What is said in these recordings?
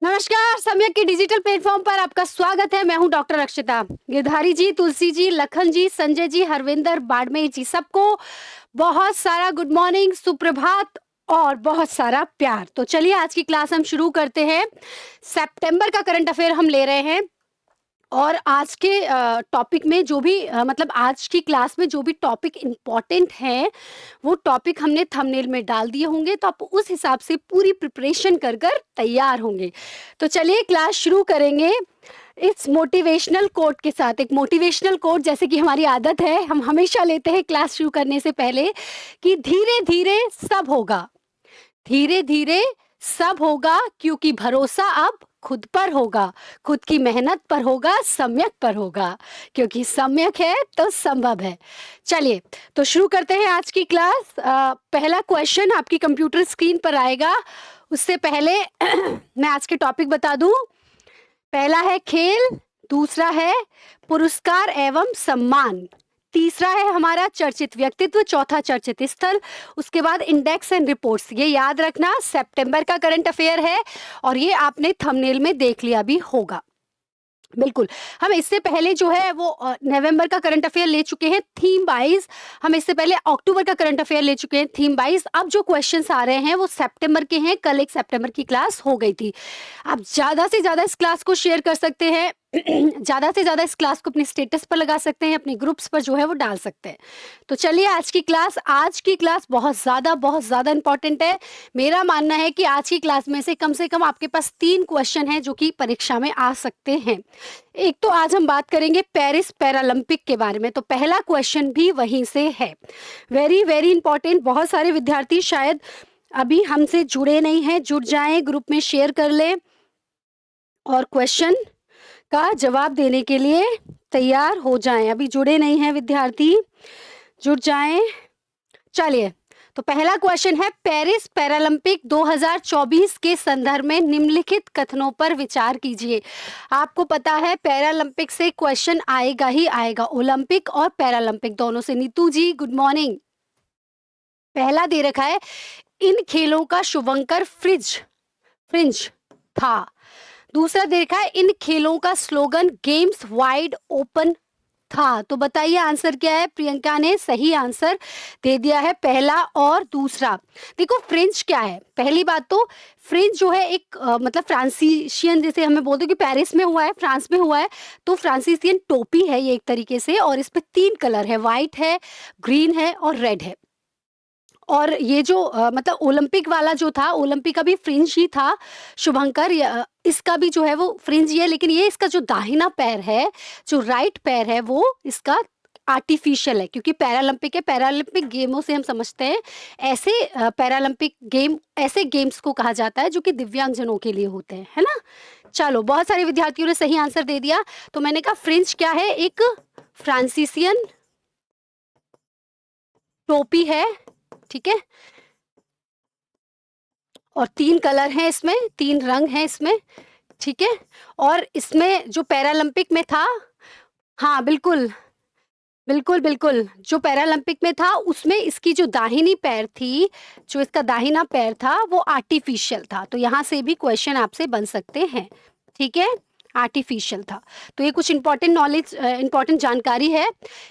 नमस्कार, सम्यक के डिजिटल प्लेटफॉर्म पर आपका स्वागत है। मैं हूं डॉक्टर अक्षता। गिरधारी जी, तुलसी जी, लखन जी, संजय जी, हरविंदर, बाड़मेर जी, सबको बहुत सारा गुड मॉर्निंग, सुप्रभात और बहुत सारा प्यार। तो चलिए आज की क्लास हम शुरू करते हैं। सितंबर का करंट अफेयर हम ले रहे हैं और आज के टॉपिक में जो भी मतलब आज की क्लास में जो भी टॉपिक इम्पोर्टेंट है वो टॉपिक हमने थंबनेल में डाल दिए होंगे, तो आप उस हिसाब से पूरी प्रिपरेशन कर कर तैयार होंगे। तो चलिए क्लास शुरू करेंगे इस मोटिवेशनल कोट के साथ। एक मोटिवेशनल कोट जैसे कि हमारी आदत है, हम हमेशा लेते हैं क्लास शुरू करने से पहले कि धीरे धीरे सब होगा, धीरे धीरे सब होगा, क्योंकि भरोसा अब खुद पर होगा, खुद की मेहनत पर होगा, सम्यक पर होगा, क्योंकि सम्यक है तो संभव है। चलिए तो शुरू करते हैं आज की क्लास। पहला क्वेश्चन आपकी कंप्यूटर स्क्रीन पर आएगा। उससे पहले मैं आज के टॉपिक बता दूं। पहला है खेल, दूसरा है पुरस्कार एवं सम्मान, तीसरा है हमारा चर्चित व्यक्तित्व, चौथा चर्चित स्थल, उसके बाद इंडेक्स एंड रिपोर्ट्स। ये याद रखना सितंबर का करंट अफेयर है और ये आपने थंबनेल में देख लिया भी होगा। बिल्कुल, हम इससे पहले जो है वो नवंबर का करंट अफेयर ले चुके हैं थीम वाइज। हम इससे पहले अक्टूबर का करंट अफेयर ले चुके हैं थीम वाइज। अब जो क्वेश्चंस आ रहे हैं वो सितंबर के हैं। कल एक सितंबर की क्लास हो गई थी। आप ज़्यादा से ज़्यादा इस क्लास को शेयर कर सकते हैं ज़्यादा से ज़्यादा इस क्लास को अपने स्टेटस पर लगा सकते हैं, अपने ग्रुप्स पर जो है वो डाल सकते हैं। तो चलिए आज की क्लास बहुत ज़्यादा इंपॉर्टेंट है। मेरा मानना है कि आज की क्लास में से कम आपके पास 3 क्वेश्चन हैं जो कि परीक्षा में आ सकते हैं। एक तो आज हम बात करेंगे पेरिस पैरालंपिक के बारे में, तो पहला क्वेश्चन भी वहीं से है। Very very important. बहुत सारे विद्यार्थी शायद अभी हमसे जुड़े नहीं हैं, जुड़ जाएं, ग्रुप में शेयर कर लें और क्वेश्चन का जवाब देने के लिए तैयार हो जाएं। अभी जुड़े नहीं हैं विद्यार्थी, जुड़ जाएं। चलिए तो पहला क्वेश्चन है, पेरिस पैरालंपिक 2024 के संदर्भ में निम्नलिखित कथनों पर विचार कीजिए। आपको पता है पैरालंपिक से क्वेश्चन आएगा ही आएगा, ओलंपिक और पैरालंपिक दोनों से। नीतू जी गुड मॉर्निंग। पहला दे रखा है, इन खेलों का शुभंकर फ्रिंज था। दूसरा दे रखा है, इन खेलों का स्लोगन गेम्स वाइड ओपन था। तो बताइए आंसर क्या है। प्रियंका ने सही आंसर दे दिया है, पहला और दूसरा। देखो फ्रेंच क्या है, पहली बात तो फ्रेंच जो है एक मतलब फ्रांसीसियन, जैसे हमें बोलते हैं कि पेरिस में हुआ है, फ्रांस में हुआ है, तो फ्रांसीसियन टोपी है ये एक तरीके से, और इस पे 3 कलर है, व्हाइट है, ग्रीन है और रेड है। और ये जो मतलब ओलंपिक वाला जो था, ओलंपिक का भी फ्रिंज ही था शुभंकर, इसका भी जो है वो फ्रिंज ही है, लेकिन ये इसका जो दाहिना पैर है, जो राइट पैर है, वो इसका आर्टिफिशियल है, क्योंकि पैरालंपिक है। पैरालंपिक गेमों से हम समझते हैं ऐसे पैरालंपिक गेम, ऐसे गेम्स को कहा जाता है जो कि दिव्यांगजनों के लिए होते हैं, है ना। चलो बहुत सारे विद्यार्थियों ने सही आंसर दे दिया। तो मैंने कहा फ्रिंज क्या है, एक फ्रांसीसियन टोपी है, ठीक है, और 3 कलर हैं इसमें, 3 रंग हैं इसमें, ठीक है। और इसमें जो पैरालंपिक में था, हाँ बिल्कुल बिल्कुल बिल्कुल, जो पैरालंपिक में था उसमें इसकी जो दाहिनी पैर थी, जो इसका दाहिना पैर था वो आर्टिफिशियल था। तो यहाँ से भी क्वेश्चन आपसे बन सकते हैं, ठीक है, आर्टिफिशियल था। तो ये कुछ इंपॉर्टेंट नॉलेज, इंपॉर्टेंट जानकारी है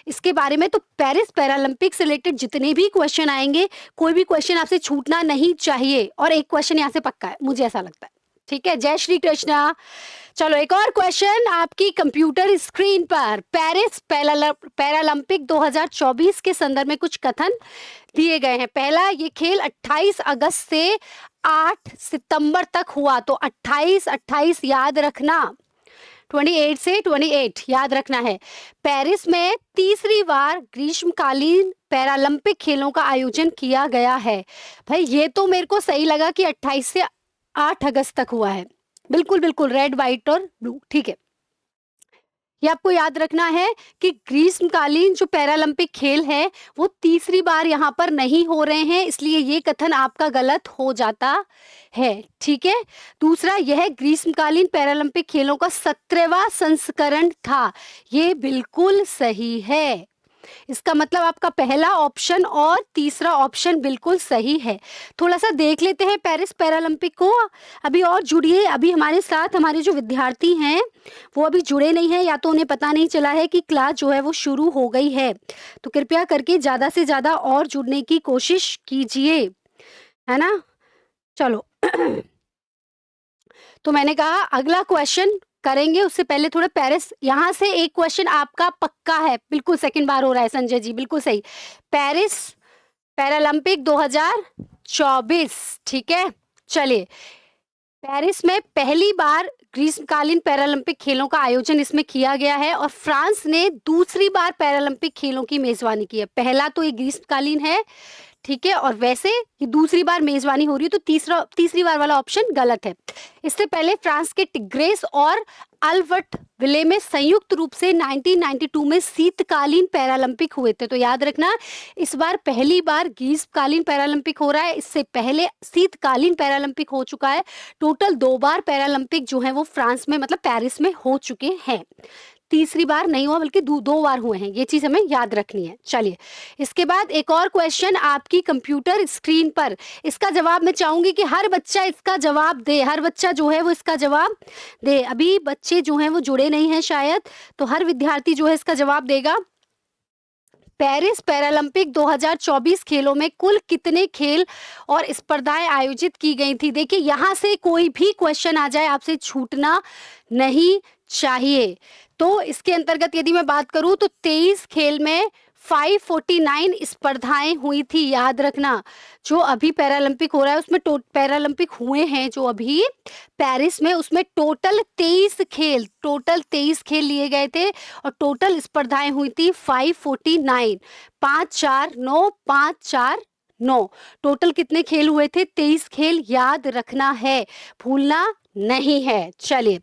इसके बारे में। तो पेरिस पैरालंपिक से रिलेटेड जितने भी क्वेश्चन आएंगे, कोई भी क्वेश्चन आपसे छूटना नहीं चाहिए, और एक क्वेश्चन यहाँ से पक्का है, मुझे ऐसा लगता है, ठीक है। जय श्री कृष्णा। चलो एक और क्वेश्चन आपकी कंप्यूटर स्क्रीन पर। पेरिस पैरालंपिक 2024 के संदर्भ में कुछ कथन दिए गए हैं। पहला, ये खेल 28 अगस्त से 8 सितंबर तक हुआ। तो 28 याद रखना, 28 से 28 याद रखना है। पेरिस में तीसरी बार ग्रीष्मकालीन पैरालंपिक खेलों का आयोजन किया गया है। भाई ये तो मेरे को सही लगा कि 28 से 8 अगस्त तक हुआ है। बिल्कुल बिल्कुल, रेड व्हाइट और ब्लू, ठीक है। ये आपको याद रखना है कि ग्रीष्मकालीन जो पैरालंपिक खेल है वो तीसरी बार यहाँ पर नहीं हो रहे हैं, इसलिए ये कथन आपका गलत हो जाता है, ठीक है। दूसरा, यह ग्रीष्मकालीन पैरालंपिक खेलों का 17वां संस्करण था। ये बिल्कुल सही है। इसका मतलब आपका पहला ऑप्शन और तीसरा ऑप्शन बिल्कुल सही है। थोड़ा सा देख लेते हैं पेरिस पैरालंपिक को। अभी और जुड़िए, अभी हमारे साथ हमारे जो विद्यार्थी हैं वो अभी जुड़े नहीं हैं, या तो उन्हें पता नहीं चला है कि क्लास जो है वो शुरू हो गई है। तो कृपया करके ज़्यादा से ज़्यादा और जुड़ने की कोशिश कीजिए, है ना? चलो तो मैंने कहा अगला क्वेश्चन करेंगे, उससे पहले थोड़ा पेरिस, यहाँ से एक क्वेश्चन आपका पक्का है, बिल्कुल सेकंड बार हो रहा है संजय जी, बिल्कुल सही। पेरिस पैरालंपिक 2024, ठीक है। चलिए, पेरिस में पहली बार ग्रीष्मकालीन पैरालंपिक खेलों का आयोजन इसमें किया गया है और फ्रांस ने दूसरी बार पैरालंपिक खेलों की मेजबानी की है। पहला तो ये ग्रीष्मकालीन है, ठीक है, और वैसे ये दूसरी बार मेजबानी हो रही है, तो तीसरी बार वाला ऑप्शन गलत है। इससे पहले फ्रांस के टिग्रेस और अल्बर्ट विले में संयुक्त रूप से 1992 में शीतकालीन पैरालंपिक हुए थे। तो याद रखना, इस बार पहली बार ग्रीष्मकालीन पैरालंपिक हो रहा है, इससे पहले शीतकालीन पैरालंपिक हो चुका है। टोटल 2 बार पैरालंपिक जो है वो फ्रांस में मतलब पेरिस में हो चुके हैं। तीसरी बार नहीं हुआ, बल्कि 2 बार हुए हैं, ये चीज हमें याद रखनी है। चलिए, इसके बाद एक और क्वेश्चन आपकी कंप्यूटर स्क्रीन पर, इसका जवाब मैं चाहूंगी कि हर बच्चा इसका जवाब दे, हर बच्चा जो है वो इसका जवाब दे। अभी बच्चे जो हैं वो जुड़े नहीं हैं शायद, तो हर विद्यार्थी जो है इसका जवाब देगा। पेरिस पैरालंपिक 2024 खेलों में कुल कितने खेल और स्पर्धाएं आयोजित की गई थी? देखिए, यहाँ से कोई भी क्वेश्चन आ जाए आपसे छूटना नहीं चाहिए। तो इसके अंतर्गत यदि मैं बात करूं तो 23 खेल में 549 स्पर्धाएं हुई थी। याद रखना, जो अभी पैरालंपिक हो रहा है उसमें पैरालंपिक हुए हैं जो अभी पेरिस में, उसमें टोटल 23 खेल लिए गए थे और टोटल स्पर्धाएं हुई थी 549। 549 549 टोटल कितने खेल हुए थे? 23 खेल, याद रखना है, भूलना नहीं है। चलिए,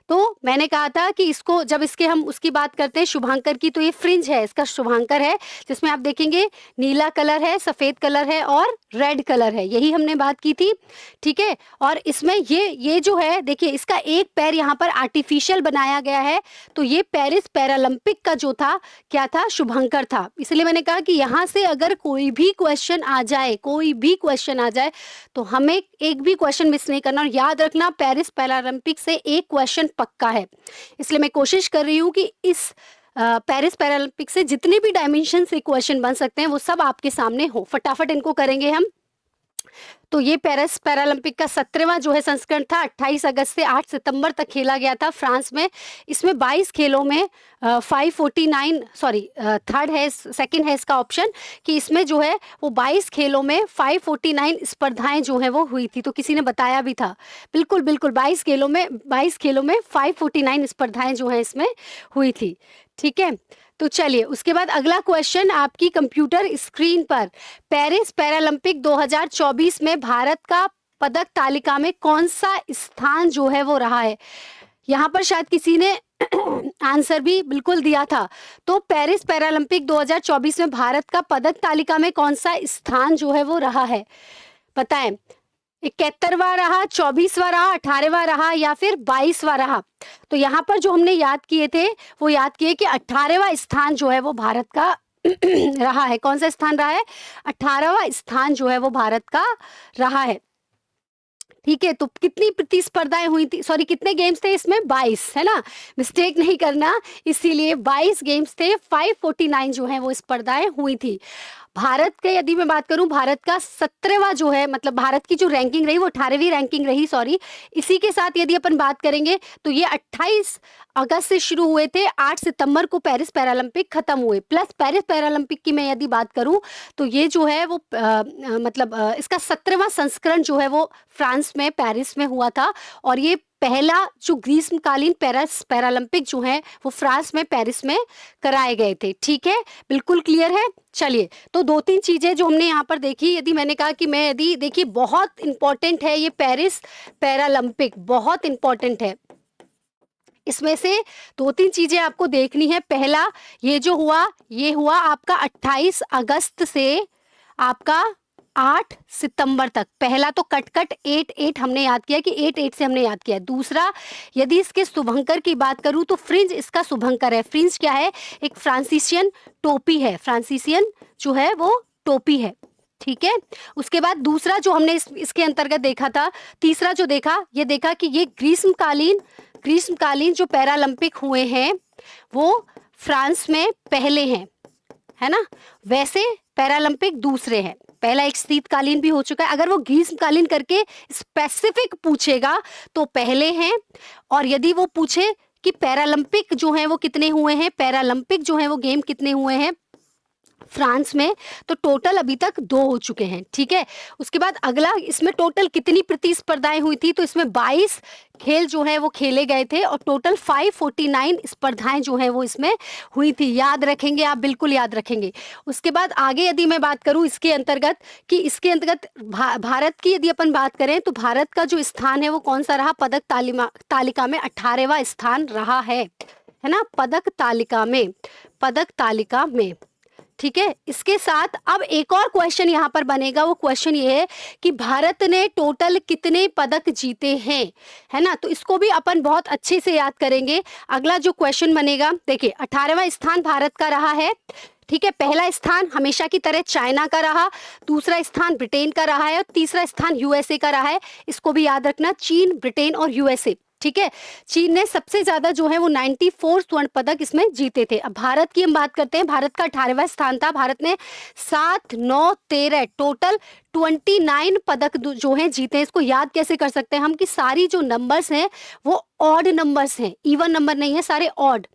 तो मैंने कहा था कि इसको जब इसके हम उसकी बात करते हैं शुभांकर की, तो ये फ्रिंज है, इसका शुभांकर है, जिसमें आप देखेंगे नीला कलर है, सफेद कलर है और रेड कलर है, यही हमने बात की थी, ठीक है। और इसमें ये जो है, देखिए इसका एक पैर यहाँ पर आर्टिफिशियल बनाया गया है, तो ये पेरिस पैरालंपिक का जो था क्या था? शुभंकर था। इसलिए मैंने कहा कि यहाँ से अगर कोई भी क्वेश्चन आ जाए, तो हमें एक भी क्वेश्चन मिस नहीं करना। और याद रखना, पेरिस पैरालंपिक से एक क्वेश्चन पक्का है। इसलिए मैं कोशिश कर रही हूँ कि इस पेरिस पैरालंपिक से जितने भी डायमेंशन से क्वेश्चन बन सकते हैं वो सब आपके सामने हो। फटाफट इनको करेंगे हम। तो ये पेरिस पैरालंपिक का 17वां जो है संस्करण था, 28 अगस्त से 8 सितंबर तक खेला गया था फ्रांस में। इसमें 22 खेलों में 549 थर्ड है, सेकंड है इसका ऑप्शन, कि इसमें जो है वो 22 खेलों में 549 स्पर्धाएं जो है वो हुई थी। तो किसी ने बताया भी था, बिल्कुल 22 खेलों में 549 स्पर्धाएं जो है इसमें हुई थी, ठीक है। तो चलिए, उसके बाद अगला क्वेश्चन आपकी कंप्यूटर स्क्रीन पर, पेरिस पैरालंपिक 2024 में भारत का पदक तालिका में कौन सा स्थान जो है वो रहा है? यहाँ पर शायद किसी ने आंसर भी बिल्कुल दिया था। तो पेरिस पैरालंपिक 2024 में भारत का पदक तालिका में कौन सा स्थान जो है वो रहा है? बताएं, 71वां रहा, 24वां रहा, 18वां रहा या फिर 22वां रहा? तो यहाँ पर जो हमने याद किए थे वो याद किए कि 18वां स्थान जो है वो भारत का रहा है। कौन सा स्थान रहा है? 18वां स्थान जो है वो भारत का रहा है, ठीक है। तो कितनी प्रतिस्पर्धाएं हुई थी, कितने गेम्स थे इसमें? 22, है ना, मिस्टेक नहीं करना। इसीलिए 22 गेम्स थे, 549 जो है वो स्पर्धाएं हुई थी। भारत के यदि मैं बात करूं, भारत का 17वां जो है, मतलब भारत की जो रैंकिंग रही वो 18वीं रैंकिंग रही, इसी के साथ यदि अपन बात करेंगे तो ये 28 अगस्त से शुरू हुए थे, 8 सितंबर को पेरिस पैरालंपिक खत्म हुए। प्लस पेरिस पैरालंपिक की मैं यदि बात करूं तो ये जो है वो इसका 17वां संस्करण जो है वो फ्रांस में पेरिस में हुआ था, और ये पहला जो ग्रीष्मकालीन पैरालंपिक जो है वो फ्रांस में पेरिस में कराए गए थे, ठीक है, बिल्कुल क्लियर है। चलिए, तो 2-3 चीजें जो हमने यहाँ पर देखी, यदि मैंने कहा कि मैं यदि देखिए बहुत इंपॉर्टेंट है ये पेरिस पैरालंपिक, बहुत इंपॉर्टेंट है। इसमें से 2-3 चीजें आपको देखनी है। पहला, ये जो हुआ, ये हुआ आपका 28 अगस्त से आपका 8 सितंबर तक। पहला तो कट कट 8 हमने याद किया कि 8 से हमने याद किया। दूसरा, यदि इसके शुभंकर की बात करूं तो फ्रिंज इसका शुभंकर है। फ्रिंज क्या है? एक फ्रांसीसियन टोपी है। फ्रांसीसियन जो है वो टोपी है, ठीक है। उसके बाद दूसरा जो हमने इसके अंतर्गत देखा था, तीसरा जो देखा, ये देखा कि ये ग्रीष्मकालीन जो पैरालंपिक हुए हैं वो फ्रांस में पहले हैं, है ना। वैसे पैरालंपिक दूसरे हैं। पहला एक शीतकालीन भी हो चुका है। अगर वो ग्रीष्मकालीन करके स्पेसिफिक पूछेगा तो पहले हैं, और यदि वो पूछे कि पैरालंपिक जो है वो कितने हुए हैं, पैरालंपिक जो है वो गेम कितने हुए हैं फ्रांस में, तो टोटल अभी तक 2 हो चुके हैं, ठीक है। उसके बाद अगला, इसमें टोटल कितनी प्रतिस्पर्धाएं हुई थी, तो इसमें 22 खेल जो है वो खेले गए थे और टोटल 549 स्पर्धाएं जो है वो इसमें हुई थी। याद रखेंगे आप, बिल्कुल याद रखेंगे। उसके बाद आगे यदि मैं बात करूं इसके अंतर्गत कि इसके अंतर्गत भारत की यदि अपन बात करें तो भारत का जो स्थान है वो कौन सा रहा? पदक तालिका में 18वां स्थान रहा है ना। पदक तालिका में, ठीक है। इसके साथ अब एक और क्वेश्चन यहाँ पर बनेगा। वो क्वेश्चन ये है कि भारत ने टोटल कितने पदक जीते हैं, है ना। तो इसको भी अपन बहुत अच्छे से याद करेंगे। अगला जो क्वेश्चन बनेगा, देखिए 18वां स्थान भारत का रहा है, ठीक है। पहला स्थान हमेशा की तरह चाइना का रहा, दूसरा स्थान ब्रिटेन का रहा है और तीसरा स्थान यूएसए का रहा है। इसको भी याद रखना, चीन, ब्रिटेन और यूएसए, ठीक है। चीन ने सबसे ज्यादा जो है वो 94 स्वर्ण पदक इसमें जीते थे। अब भारत की हम बात करते हैं। भारत का 18वां स्थान था। भारत ने 7, 9, 13 टोटल 29 पदक जो हैं जीते हैं। इसको याद कैसे कर सकते हैं हम कि सारी जो नंबर्स हैं वो ऑड नंबर्स हैं, इवन नंबर नहीं है, सारे ऑड,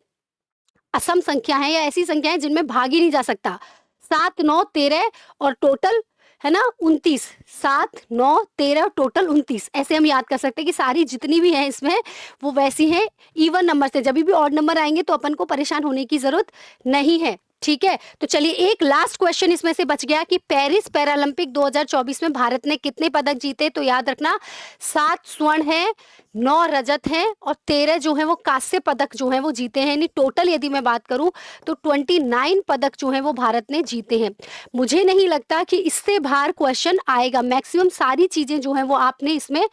असम संख्या है या ऐसी संख्या है जिनमें भाग ही नहीं जा सकता। 7, 9, 13 और टोटल, है ना, 29। 7, 9, 13 टोटल 29, ऐसे हम याद कर सकते हैं कि सारी जितनी भी हैं इसमें वो वैसी हैं, इवन नंबर से। जब भी ऑड नंबर आएंगे तो अपन को परेशान होने की जरूरत नहीं है, ठीक है। तो चलिए एक लास्ट क्वेश्चन इसमें से बच गया कि पेरिस पैरालंपिक 2024 में भारत ने कितने पदक जीते। तो याद रखना 7 स्वर्ण है, 9 रजत हैं और 13 जो है वो कांस्य पदक जो है वो जीते हैं। यानी टोटल यदि मैं बात करूं तो 29 पदक जो है वो भारत ने जीते हैं। मुझे नहीं लगता कि इससे बाहर क्वेश्चन आएगा। मैक्सिमम सारी चीजें जो है वो आपने इसमें,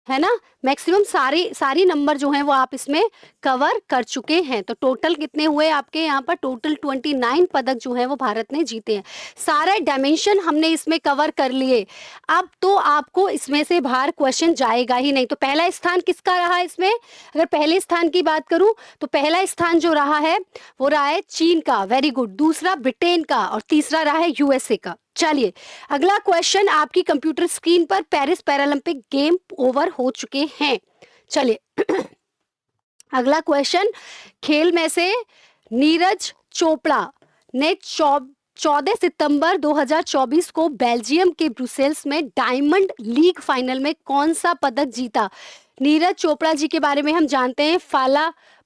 है ना, मैक्सिमम सारी नंबर जो हैं वो आप इसमें कवर कर चुके हैं। तो टोटल कितने हुए आपके यहाँ पर? टोटल 29 पदक जो है वो भारत ने जीते हैं। सारा डायमेंशन हमने इसमें कवर कर लिए। अब तो आपको इसमें से बाहर क्वेश्चन जाएगा ही नहीं। तो पहला स्थान किसका रहा इसमें? अगर पहले स्थान की बात करूं तो पहला स्थान जो रहा है वो रहा है चीन का, वेरी गुड। दूसरा ब्रिटेन का और तीसरा रहा है यूएसए का। चलिए अगला क्वेश्चन आपकी कंप्यूटर स्क्रीन पर, पेरिस पैरालंपिक गेम ओवर हो चुके हैं। चलिए अगला क्वेश्चन, खेल में से नीरज चोपड़ा ने 14 सितंबर 2024 को बेल्जियम के ब्रुसेल्स में डायमंड लीग फाइनल में कौन सा पदक जीता? नीरज चोपड़ा जी के बारे में हम जानते हैं,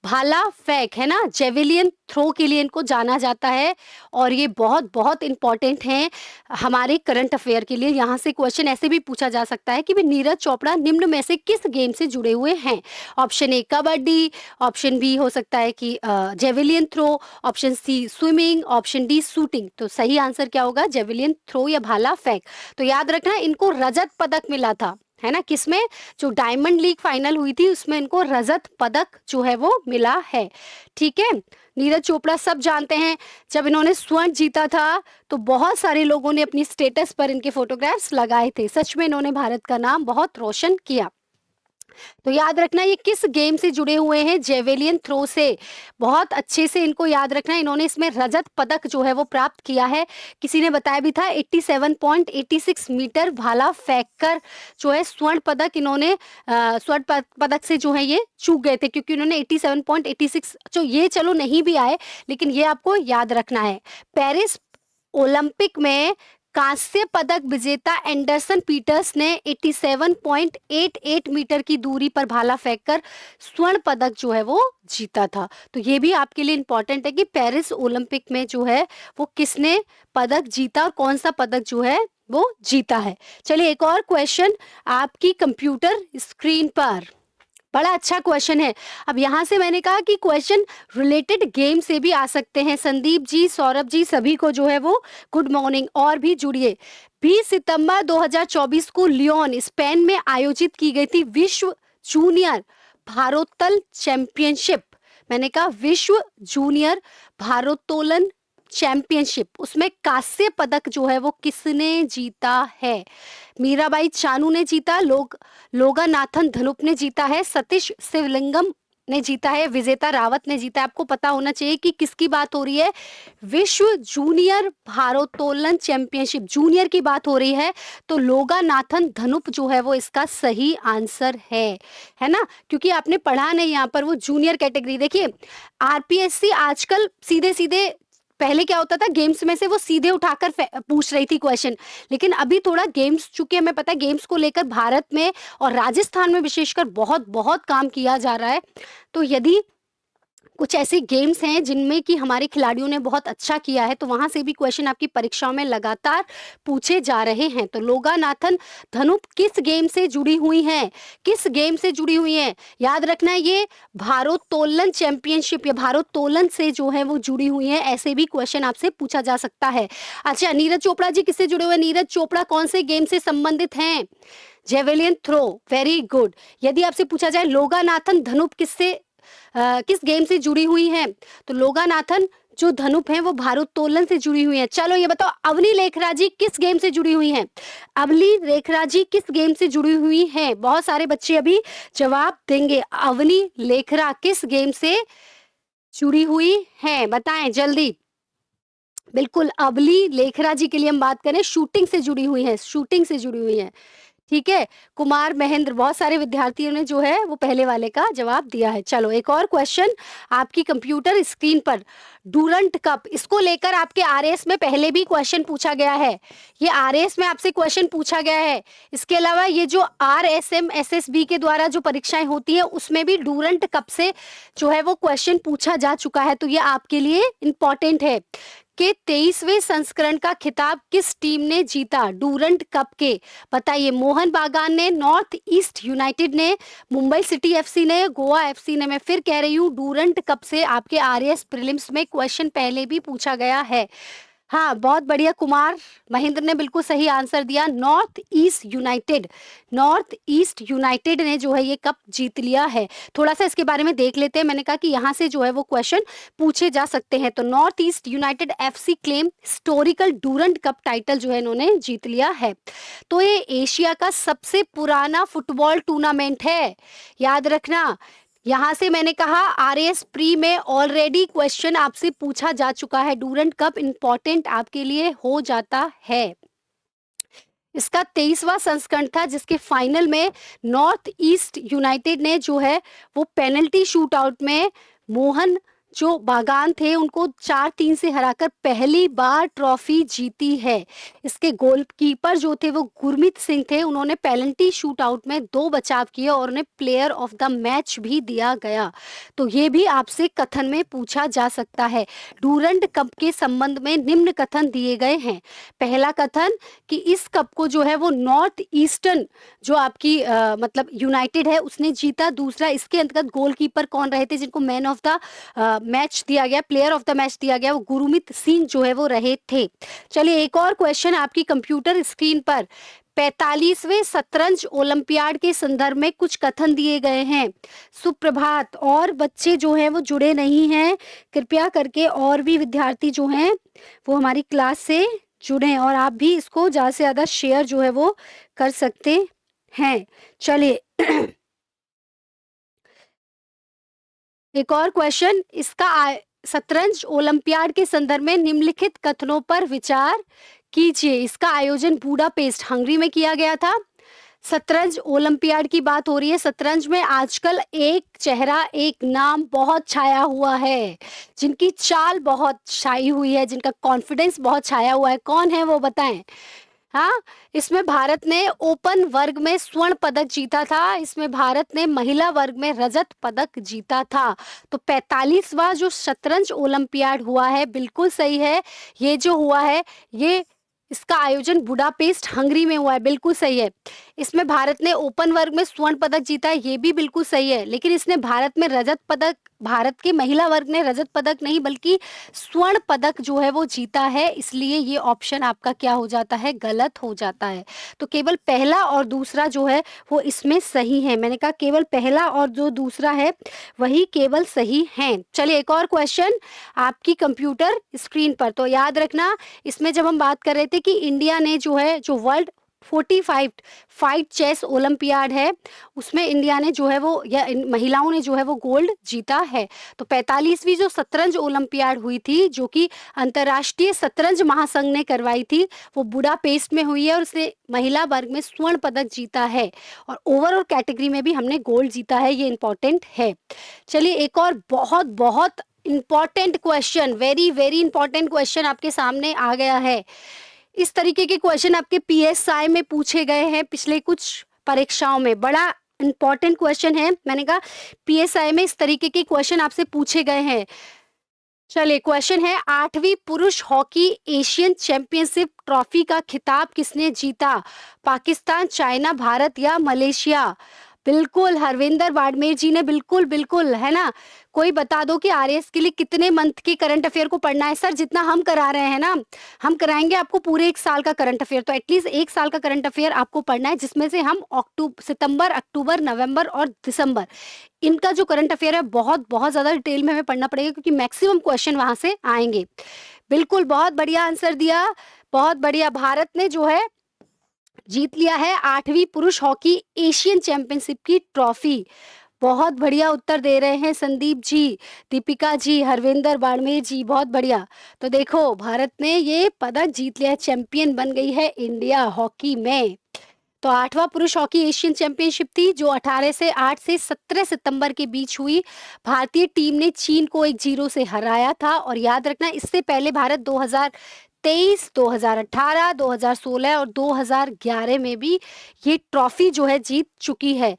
भाला फेंक, है ना, जेवेलियन थ्रो के लिए इनको जाना जाता है और ये बहुत बहुत इंपॉर्टेंट हैं हमारे करंट अफेयर के लिए। यहाँ से क्वेश्चन ऐसे भी पूछा जा सकता है कि भाई नीरज चोपड़ा निम्न में से किस गेम से जुड़े हुए हैं? Option A kabaddi, option B हो सकता है कि javelin throw, option C swimming, option D shooting. तो सही आंसर क्या होगा? जेवेलियन थ्रो या भाला फेंक। तो याद रखना इनको रजत पदक मिला था, है ना, किसमें? जो डायमंड लीग फाइनल हुई थी उसमें इनको रजत पदक जो है वो मिला है, ठीक है। नीरज चोपड़ा सब जानते हैं, जब इन्होंने स्वर्ण जीता था तो बहुत सारे लोगों ने अपनी स्टेटस पर इनके फोटोग्राफ्स लगाए थे। सच में इन्होंने भारत का नाम बहुत रोशन किया। तो याद रखना ये किस गेम से जुड़े हुए हैं? जेवेलियन थ्रो से। बहुत अच्छे से इनको याद रखना, इन्होंने इसमें रजत पदक जो है वो प्राप्त किया है। किसी ने बताया भी था 87.86 मीटर भाला फेंककर जो है स्वर्ण पदक इन्होंने स्वर्ण पदक से जो है ये चूक गए थे, क्योंकि उन्होंने 87.86 जो ये चलो नहीं भी आए लेकिन ये आपको याद रखना है। पेरिस ओलंपिक में कांस्य पदक विजेता एंडरसन पीटर्स ने 87.88 मीटर की दूरी पर भाला फेंककर स्वर्ण पदक जो है वो जीता था। तो ये भी आपके लिए इंपॉर्टेंट है कि पेरिस ओलंपिक में जो है वो किसने पदक जीता और कौन सा पदक जो है वो जीता है। चलिए एक और क्वेश्चन आपकी कंप्यूटर स्क्रीन पर, बड़ा अच्छा क्वेश्चन है। अब यहाँ से मैंने कहा कि क्वेश्चन रिलेटेड गेम से भी आ सकते हैं। संदीप जी, सौरभ जी, सभी को जो है वो गुड मॉर्निंग, और भी जुड़िए। 20 सितंबर 2024 को लियोन, स्पेन में आयोजित की गई थी विश्व जूनियर भारोत्तोलन चैंपियनशिप। मैंने कहा विश्व जूनियर भारोत्तोलन चैंपियनशिप, उसमें कांस्य पदक जो है वो किसने जीता है? मीराबाई चानू ने जीता, लोगानाथन धनुप ने जीता है, सतीश शिवलिंगम ने जीता है, विजेता रावत ने जीता है। आपको पता होना चाहिए कि किसकी बात हो रही है। विश्व जूनियर भारोत्तोलन चैंपियनशिप, जूनियर की बात हो रही है, तो लोगानाथन धनुप जो है वो इसका सही आंसर है ना? क्योंकि आपने पढ़ा नहीं यहाँ पर, वो जूनियर कैटेगरी। देखिए आरपीएससी आजकल सीधे सीधे, पहले क्या होता था गेम्स में से वो सीधे उठाकर पूछ रही थी क्वेश्चन, लेकिन अभी थोड़ा गेम्स, चूंकि हमें पता है गेम्स को लेकर भारत में और राजस्थान में विशेषकर बहुत बहुत काम किया जा रहा है। तो यदि कुछ ऐसे गेम्स हैं जिनमें कि हमारे खिलाड़ियों ने बहुत अच्छा किया है, तो वहां से भी क्वेश्चन आपकी परीक्षाओं में लगातार पूछे जा रहे हैं। तो लोगानाथन धनुप किस गेम से जुड़ी हुई हैं? किस गेम से जुड़ी हुई हैं? याद रखना है, ये भारोत्तोलन चैंपियनशिप या भारोत्तोलन से जो है वो जुड़ी हुई है। ऐसे भी क्वेश्चन आपसे पूछा जा सकता है। अच्छा, नीरज चोपड़ा जी किससे जुड़े हुए? नीरज चोपड़ा कौन से गेम से संबंधित हैं? Javelin throw, very good. यदि आपसे पूछा जाए लोगानाथन धनुप किस गेम से जुड़ी हुई हैं, तो लोगानाथन जो धनुप है वो भारोत्तोलन से जुड़ी हुई है। चलो ये बताओ, अवनी लेखरा जी किस गेम से जुड़ी हुई हैं? अवनी लेखरा जी किस गेम से जुड़ी हुई हैं? बहुत सारे बच्चे अभी जवाब देंगे। अवनी लेखरा किस गेम से जुड़ी हुई हैं, बताएं जल्दी। बिल्कुल, अवली लेखरा जी के लिए हम बात करें, शूटिंग से जुड़ी हुई है, शूटिंग से जुड़ी हुई है। ठीक है, कुमार महेंद्र, बहुत सारे विद्यार्थियों ने जो है वो पहले वाले का जवाब दिया है। चलो एक और क्वेश्चन आपकी कंप्यूटर स्क्रीन पर, डूरंट कप, इसको लेकर आपके आरएएस में पहले भी क्वेश्चन पूछा गया है। ये आरएएस में आपसे क्वेश्चन पूछा गया है। इसके अलावा ये जो आरएसएम एसएसबी के द्वारा जो परीक्षाएं होती है उसमें भी डूरंट कप से जो है वो क्वेश्चन पूछा जा चुका है। तो ये आपके लिए इंपॉर्टेंट है कि 23वें संस्करण का खिताब किस टीम ने जीता डूरंट कप के? बताइए। मोहन बागान ने, नॉर्थ ईस्ट यूनाइटेड ने, मुंबई सिटी एफसी ने, गोवा एफसी ने। मैं फिर कह रही हूँ, डूरंट कप से आपके आरएएस प्रीलिम्स में क्वेश्चन पहले भी पूछा गया है। हाँ, बहुत बढ़िया, कुमार महेंद्र ने बिल्कुल सही आंसर दिया, north east United. North east United ने जो है ये कप जीत लिया है। थोड़ा सा इसके बारे में देख लेते हैं। मैंने कहा कि यहाँ से जो है वो क्वेश्चन पूछे जा सकते हैं। तो north east United FC claim historical Durand cup title जो है इन्होंने जीत लिया है। तो ये एशिया का सबसे पुराना फुटबॉल टूर्नामेंट है, याद रखना। यहाँ से मैंने कहा आरएएस प्री में ऑलरेडी क्वेश्चन आपसे पूछा जा चुका है, डूरंट कप इंपॉर्टेंट आपके लिए हो जाता है। इसका 23वां संस्करण था जिसके फाइनल में नॉर्थ ईस्ट यूनाइटेड ने जो है वो पेनल्टी शूट आउट में मोहन जो बागान थे उनको 4-3 से हराकर पहली बार ट्रॉफी जीती है। इसके गोलकीपर जो थे वो गुरमीत सिंह थे, उन्होंने पेनल्टी शूट आउट में 2 बचाव किए और उन्हें प्लेयर ऑफ द मैच भी दिया गया। तो ये भी आपसे कथन में पूछा जा सकता है। डूरंट कप के संबंध में निम्न कथन दिए गए हैं। पहला कथन कि इस कप को जो है वो नॉर्थ ईस्टर्न जो आपकी मतलब यूनाइटेड है उसने जीता। दूसरा, इसके अंतर्गत गोलकीपर कौन रहे थे जिनको मैन ऑफ द मैच दिया गया, प्लेयर ऑफ द मैच दिया गया, वो गुरमीत सिंह जो है वो रहे थे। चलिए एक और क्वेश्चन आपकी कंप्यूटर स्क्रीन पर, 45वें शतरंज ओलंपियाड के संदर्भ में कुछ कथन दिए गए हैं। सुप्रभात, और बच्चे जो हैं वो जुड़े नहीं हैं, कृपया करके और भी विद्यार्थी जो हैं वो हमारी क्लास से जुड़ें और आप भी इसको ज़्यादा से ज़्यादा शेयर जो है वो कर सकते हैं। चलिए एक और क्वेश्चन, इसका शतरंज ओलंपियाड के संदर्भ में निम्नलिखित कथनों पर विचार कीजिए। इसका आयोजन बुडापेस्ट हंगरी में किया गया था। शतरंज ओलंपियाड की बात हो रही है। शतरंज में आजकल एक चेहरा, एक नाम बहुत छाया हुआ है, जिनकी चाल बहुत छाई हुई है, जिनका कॉन्फिडेंस बहुत छाया हुआ है। कौन है वो, बताएं। हाँ, इसमें भारत ने ओपन वर्ग में स्वर्ण पदक जीता था। इसमें भारत ने महिला वर्ग में रजत पदक जीता था। तो 45वां जो शतरंज ओलंपियाड हुआ है, बिल्कुल सही है। ये जो हुआ है ये इसका आयोजन बुडापेस्ट हंगरी में हुआ है, बिल्कुल सही है। इसमें भारत ने ओपन वर्ग में स्वर्ण पदक जीता है, ये भी बिल्कुल सही है। लेकिन इसने भारत के महिला वर्ग ने रजत पदक नहीं बल्कि स्वर्ण पदक जो है वो जीता है, इसलिए ये ऑप्शन आपका क्या हो जाता है, गलत हो जाता है। तो केवल पहला और दूसरा जो है वो इसमें सही है। मैंने कहा केवल पहला और जो दूसरा है वही केवल सही हैं। चलिए एक और क्वेश्चन आपकी कंप्यूटर स्क्रीन पर। तो याद रखना, इसमें जब हम बात कर रहे थे कि इंडिया ने जो है जो वर्ल्ड 45 फाइट चेस ओलंपियाड है, उसमें इंडिया ने जो है वो या महिलाओं ने जो है वो गोल्ड जीता है। तो 45वीं जो शतरंज ओलंपियाड हुई थी, जो कि अंतर्राष्ट्रीय शतरंज महासंघ ने करवाई थी, वो बुडापेस्ट में हुई है और उसने महिला वर्ग में स्वर्ण पदक जीता है और ओवरऑल कैटेगरी में भी हमने गोल्ड जीता है। ये इंपॉर्टेंट है। चलिए एक और बहुत बहुत important question, very very important question आपके सामने आ गया है। इस तरीके के क्वेश्चन आपके पीएसआई में पूछे गए हैं पिछले कुछ परीक्षाओं में, बड़ा इंपॉर्टेंट क्वेश्चन है। मैंने कहा पीएसआई में इस तरीके के क्वेश्चन आपसे पूछे गए हैं। चलिए क्वेश्चन है, 8वीं पुरुष हॉकी एशियन चैंपियनशिप ट्रॉफी का खिताब किसने जीता? पाकिस्तान, चाइना, भारत या मलेशिया? बिल्कुल हरविंदर बाड़मेर जी ने, बिल्कुल बिल्कुल, है ना। कोई बता दो कि आरएस के लिए कितने मंथ के करंट अफेयर को पढ़ना है? सर जितना हम करा रहे हैं ना, हम कराएंगे आपको पूरे 1 साल का करंट अफेयर। तो एटलीस्ट 1 साल का करंट अफेयर आपको पढ़ना है, जिसमें से हम सितंबर, अक्टूबर, नवंबर और दिसंबर, इनका जो करंट अफेयर है बहुत बहुत ज्यादा डिटेल में हमें पढ़ना पड़ेगा, क्योंकि मैक्सिमम क्वेश्चन वहां से आएंगे। बिल्कुल बहुत बढ़िया आंसर दिया, बहुत बढ़िया। भारत ने जो है जीत लिया है 8वीं पुरुष हॉकी एशियन चैंपियनशिप की ट्रॉफी। बहुत बढ़िया उत्तर दे रहे हैं संदीप जी, दीपिका जी, हरविंदर बाड़मेर जी, बहुत बढ़िया। तो देखो भारत ने ये पदक जीत लिया, चैंपियन बन गई है इंडिया हॉकी में। तो 8वां पुरुष हॉकी एशियन चैंपियनशिप थी जो 8 से 17 सितंबर के बीच हुई। भारतीय टीम ने चीन को 1-0 से हराया था। और याद रखना इससे पहले भारत 2023, 2018, 2016 और 2011 में भी ये ट्रॉफी जो है जीत चुकी है।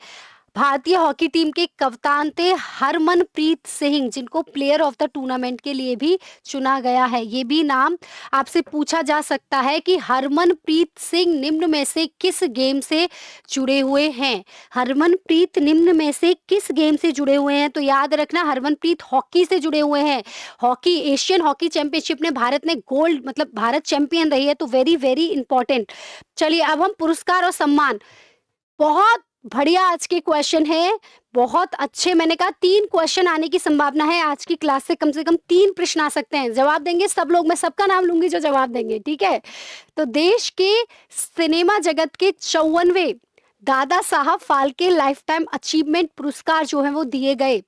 भारतीय हॉकी टीम के कप्तान थे हरमनप्रीत सिंह, जिनको प्लेयर ऑफ द टूर्नामेंट के लिए भी चुना गया है। ये भी नाम आपसे पूछा जा सकता है कि हरमनप्रीत सिंह निम्न में से किस गेम से जुड़े हुए हैं? हरमनप्रीत निम्न में से किस गेम से जुड़े हुए हैं? तो याद रखना हरमनप्रीत हॉकी से जुड़े हुए हैं। हॉकी एशियन हॉकी चैंपियनशिप में भारत ने गोल्ड, मतलब भारत चैंपियन रही है, तो वेरी वेरी इंपॉर्टेंट। चलिए अब हम पुरस्कार और सम्मान, बहुत बढ़िया आज के क्वेश्चन है, बहुत अच्छे। मैंने कहा 3 क्वेश्चन आने की संभावना है आज की क्लास से कम 3 प्रश्न आ सकते हैं। जवाब देंगे सब लोग, मैं सबका नाम लूंगी जो जवाब देंगे, ठीक है। तो देश के सिनेमा जगत के 54वें Dada Saheb Phalke life time achievement पुरस्कार जो है वो दिए गए।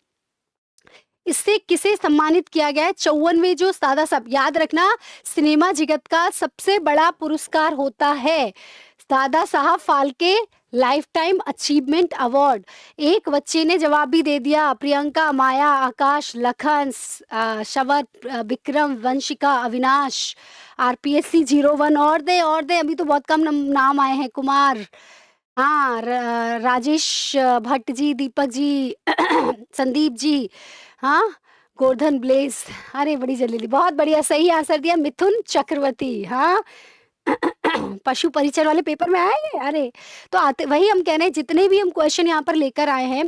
इससे किसे सम्मानित किया गया है? 54वें जो दादा साहब, याद रखना सिनेमा जगत का सबसे बड़ा पुरस्कार होता है Dada Saheb Phalke life time achievement award. एक बच्चे ने जवाब भी दे दिया, प्रियंका, माया, आकाश, लखन, शवत, विक्रम, वंशिका, अविनाश, आरपीएससी 01, और दे अभी तो बहुत कम नाम आए हैं, कुमार, हाँ, राजेश भट्ट जी, दीपक जी संदीप जी, हाँ, गोवर्धन ब्लेस, अरे बड़ी जल्दी, बहुत बढ़िया, सही आंसर दिया मिथुन चक्रवर्ती। हाँ पशु परिचर वाले पेपर में आए। अरे तो आते, वही हम कह रहे हैं, जितने भी हम क्वेश्चन यहाँ पर लेकर आए हैं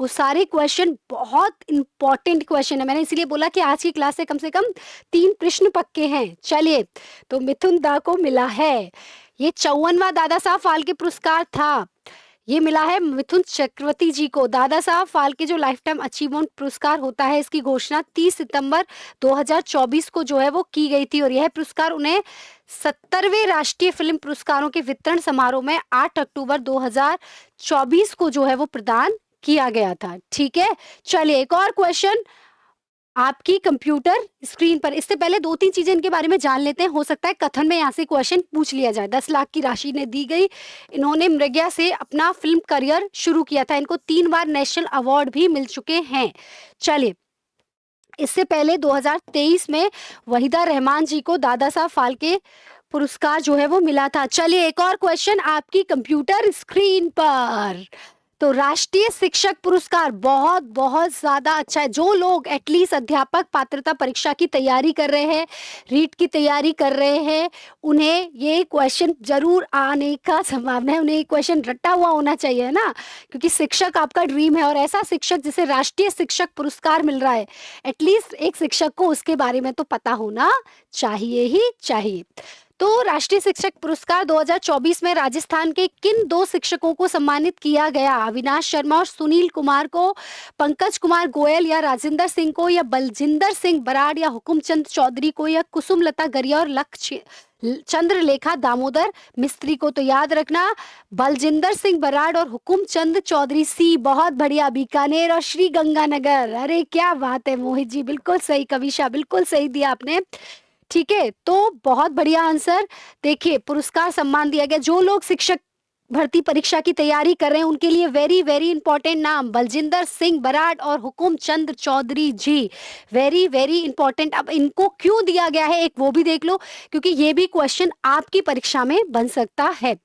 वो सारे क्वेश्चन बहुत इंपॉर्टेंट क्वेश्चन है। मैंने इसीलिए बोला कि आज की क्लास से कम 3 प्रश्न पक्के हैं। चलिए, तो मिथुन दा को मिला है ये 54वां दादा साहब फाल्के पुरस्कार था, ये मिला है मिथुन चक्रवर्ती जी को। दादा साहब फाल्के जो लाइफ टाइम अचीवमेंट पुरस्कार होता है, इसकी घोषणा 30 सितंबर 2024 को जो है वो की गई थी और यह पुरस्कार उन्हें 70वें राष्ट्रीय फिल्म पुरस्कारों के वितरण समारोह में 8 अक्टूबर 2024 को जो है वो प्रदान किया गया था। ठीक है, चलिए एक और क्वेश्चन आपकी कंप्यूटर स्क्रीन पर। इससे पहले 2-3 चीजें इनके बारे में जान लेते हैं, हो सकता है कथन में यहाँ से क्वेश्चन पूछ लिया जाए। 10 लाख की राशि ने दी गई। इन्होंने मृग्या से अपना फिल्म करियर शुरू किया था। इनको 3 बार नेशनल अवार्ड भी मिल चुके हैं। चलिए, इससे पहले 2023 में वहीदा रहमान जी को दादा साहब फाल्के पुरस्कार जो है वो मिला था। चलिए एक और क्वेश्चन आपकी कंप्यूटर स्क्रीन पर। तो राष्ट्रीय शिक्षक पुरस्कार बहुत बहुत ज्यादा अच्छा है। जो लोग एटलीस्ट अध्यापक पात्रता परीक्षा की तैयारी कर रहे हैं, रीट की तैयारी कर रहे हैं, उन्हें ये क्वेश्चन जरूर आने का संभावना है। उन्हें ये क्वेश्चन रटा हुआ होना चाहिए ना, क्योंकि शिक्षक आपका ड्रीम है और ऐसा शिक्षक जिसे राष्ट्रीय शिक्षक पुरस्कार मिल रहा है, एटलीस्ट एक शिक्षक को उसके बारे में तो पता होना चाहिए ही चाहिए। तो राष्ट्रीय शिक्षक पुरस्कार 2024 में राजस्थान के किन दो शिक्षकों को सम्मानित किया गया? अविनाश शर्मा और सुनील कुमार को, पंकज कुमार गोयल या राजेंद्र सिंह को, या बलजिंदर सिंह बराड़ या हुकुमचंद चौधरी को, या कुसुमलता गरिया और लक्ष्य चंद्रलेखा दामोदर मिस्त्री को? तो याद रखना, बलजिंदर सिंह बराड़ और हुकुमचंद चौधरी। सी, बहुत बढ़िया। बीकानेर और श्री गंगानगर। अरे क्या बात है मोहित जी, बिल्कुल सही। कविशा, बिल्कुल सही दिया आपने। ठीक है, तो बहुत बढ़िया आंसर। देखिए, पुरस्कार सम्मान दिया गया। जो लोग शिक्षक भर्ती परीक्षा की तैयारी कर रहे हैं उनके लिए वेरी वेरी इंपॉर्टेंट नाम, बलजिंदर सिंह बराड़ और Hukumchand Chaudhary ji. Very very important. अब इनको क्यों दिया गया है एक वो भी देख लो, क्योंकि ये भी क्वेश्चन आपकी परीक्षा में बन सकता है।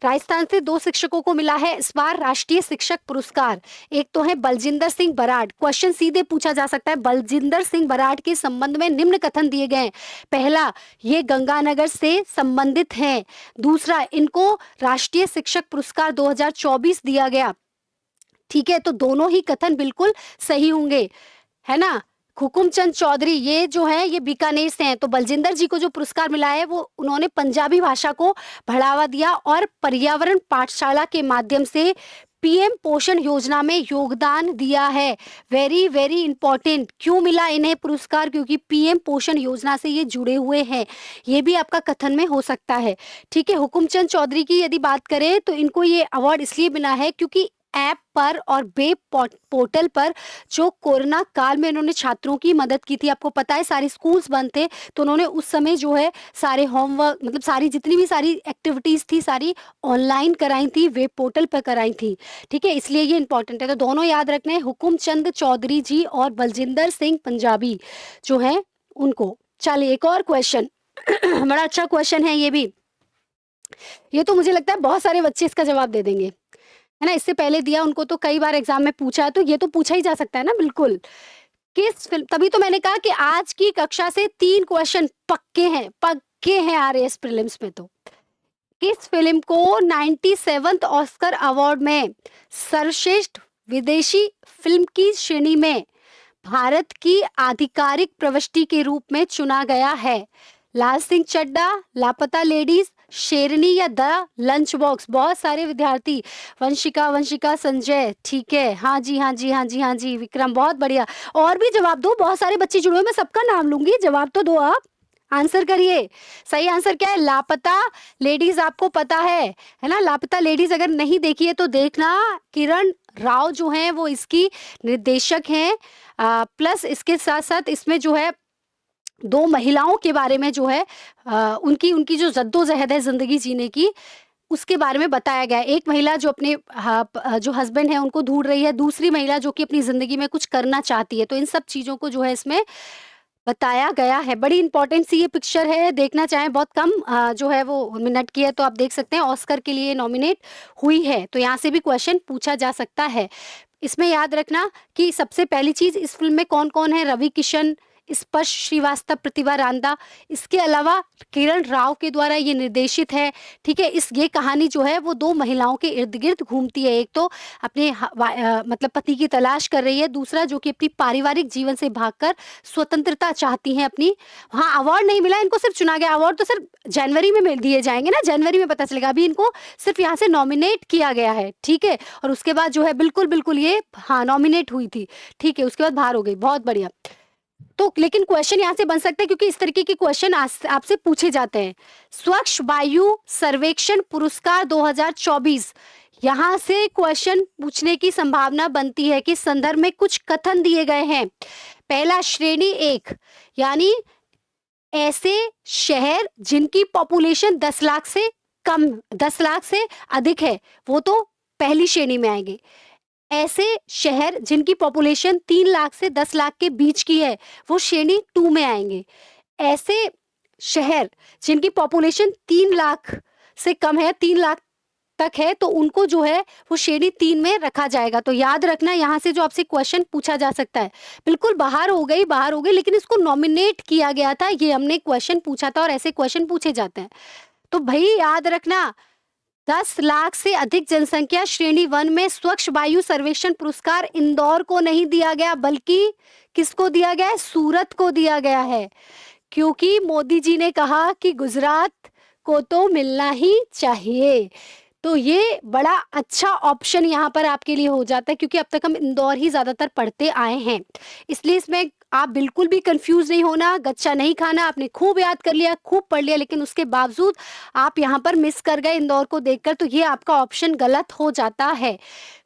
राजस्थान से दो शिक्षकों को मिला है इस बार राष्ट्रीय शिक्षक पुरस्कार। एक तो है बलजिंदर सिंह बराड़। क्वेश्चन सीधे पूछा जा सकता है, बलजिंदर सिंह बराड़ के संबंध में निम्न कथन दिए गए हैं। पहला, ये गंगानगर से संबंधित हैं। दूसरा, इनको राष्ट्रीय शिक्षक पुरस्कार 2024 दिया गया। ठीक है, तो दोनों ही कथन बिल्कुल सही होंगे, है ना। हुकुमचंद चौधरी ये जो है ये बीकानेर से हैं। तो बलजिंदर जी को जो पुरस्कार मिला है वो उन्होंने पंजाबी भाषा को बढ़ावा दिया और पर्यावरण पाठशाला के माध्यम से पीएम पोषण योजना में योगदान दिया है। Very very important. क्यों मिला इन्हें पुरस्कार? क्योंकि पीएम पोषण योजना से ये जुड़े हुए हैं। ये भी आपका कथन में हो सकता है। ठीक है, हुकुमचंद चौधरी की यदि बात करें तो इनको ये अवार्ड इसलिए मिला है क्योंकि ऐप पर और वेब पोर्टल पर जो कोरोना काल में इन्होंने छात्रों की मदद की थी। आपको पता है सारे स्कूल्स बंद थे, तो उन्होंने उस समय जो है सारे होमवर्क, मतलब सारी जितनी भी सारी एक्टिविटीज थी सारी ऑनलाइन कराई थी, वेब पोर्टल पर कराई थी। ठीक है, इसलिए ये इंपॉर्टेंट है। तो दोनों याद रखने हैं, हुकुमचंद चौधरी जी और बलजिंदर सिंह पंजाबी जो है उनको। चलिए एक और क्वेश्चन बड़ा अच्छा क्वेश्चन है ये भी। ये तो मुझे लगता है बहुत सारे बच्चे इसका जवाब दे देंगे, है ना। इससे पहले दिया उनको तो कई बार एग्जाम में पूछा है, तो ये तो पूछा ही जा सकता है ना, बिल्कुल। किस फिल्म, तभी तो मैंने कहा कि आज की कक्षा से 3 क्वेश्चन पक्के हैं आरएएस प्रीलिम्स में। तो किस फिल्म को 97th ऑस्कर अवार्ड में सर्वश्रेष्ठ विदेशी फिल्म की श्रेणी में भारत की आधिकारिक प्रविष्टि के रूप में चुना गया है? लाल सिंह चड्ढा, लापता लेडीज, शेरनी या द लंच बॉक्स? बहुत सारे विद्यार्थी, वंशिका संजय, ठीक है, हाँ जी हाँ जी हाँ जी हाँ जी, विक्रम, बहुत बढ़िया। और भी जवाब दो, बहुत सारे बच्चे जुड़े हुए, मैं सबका नाम लूंगी, जवाब तो दो आप, आंसर करिए। सही आंसर क्या है? लापता लेडीज। आपको पता है ना, लापता लेडीज अगर नहीं देखी है तो देखना। किरण राव जो है वो इसकी निर्देशक हैं, प्लस इसके साथ साथ इसमें जो है 2 महिलाओं के बारे में जो है उनकी जो जद्दोजहद है जिंदगी जीने की, उसके बारे में बताया गया है। एक महिला जो अपने जो हस्बैंड है उनको ढूंढ रही है, दूसरी महिला जो कि अपनी जिंदगी में कुछ करना चाहती है। तो इन सब चीजों को जो है इसमें बताया गया है। बड़ी इंपॉर्टेंट सी ये पिक्चर है, देखना चाहें, बहुत कम जो है वो मिनट की है, तो आप देख सकते हैं। ऑस्कर के लिए नॉमिनेट हुई है, तो यहाँ से भी क्वेश्चन पूछा जा सकता है। इसमें याद रखना कि सबसे पहली चीज, इस फिल्म में कौन कौन है? रवि किशन, स्पर्श श्रीवास्तव, प्रतिभा रांदा, इसके अलावा किरण राव के द्वारा ये निर्देशित है। ठीक है, ये कहानी जो है वो 2 महिलाओं के इर्द गिर्द घूमती है। एक तो अपने मतलब पति की तलाश कर रही है, दूसरा जो कि अपनी पारिवारिक जीवन से भागकर स्वतंत्रता चाहती हैं अपनी। हाँ, अवार्ड नहीं मिला इनको, सिर्फ चुना गया। अवार्ड तो सिर्फ जनवरी में दिए जाएंगे ना, जनवरी में पता चलेगा। अभी इनको सिर्फ यहाँ से नॉमिनेट किया गया है। ठीक है, और उसके बाद जो है बिल्कुल ये हाँ नॉमिनेट हुई थी। ठीक है, उसके बाद बाहर हो गई। बहुत बढ़िया। तो लेकिन क्वेश्चन यहाँ से बन सकते हैं क्योंकि इस तरीके के क्वेश्चन आपसे पूछे जाते हैं। स्वच्छ वायु सर्वेक्षण पुरस्कार 2024, यहाँ से क्वेश्चन पूछने की संभावना बनती है कि संदर्भ में कुछ कथन दिए गए हैं। पहला, श्रेणी 1 यानी ऐसे शहर जिनकी पॉपुलेशन 10 लाख से कम, 10 लाख से अधिक है, वो तो पहली श्रेणी में आएंगे। ऐसे शहर जिनकी पॉपुलेशन 3 लाख से 10 लाख के बीच की है, वो श्रेणी 2 में आएंगे। ऐसे शहर जिनकी पॉपुलेशन 3 लाख से कम है, 3 लाख तक है तो उनको जो है वो श्रेणी 3 में रखा जाएगा। तो याद रखना यहाँ से जो आपसे क्वेश्चन पूछा जा सकता है। बिल्कुल बाहर हो गई लेकिन इसको नॉमिनेट किया गया था, ये हमने क्वेश्चन पूछा था और ऐसे क्वेश्चन पूछे जाते हैं। तो भाई याद रखना 10 लाख से अधिक जनसंख्या श्रेणी 1 में स्वच्छ वायु सर्वेक्षण पुरस्कार इंदौर को नहीं दिया गया बल्कि किसको दिया गया है? सूरत को दिया गया है, क्योंकि मोदी जी ने कहा कि गुजरात को तो मिलना ही चाहिए। तो ये बड़ा अच्छा ऑप्शन यहाँ पर आपके लिए हो जाता है, क्योंकि अब तक हम इंदौर ही ज्यादातर पढ़ते आए हैं। इसलिए इसमें आप बिल्कुल भी कंफ्यूज नहीं होना, गच्चा नहीं खाना। आपने खूब याद कर लिया, खूब पढ़ लिया, लेकिन उसके बावजूद आप यहाँ पर मिस कर गए इंदौर को देखकर, तो ये आपका ऑप्शन गलत हो जाता है।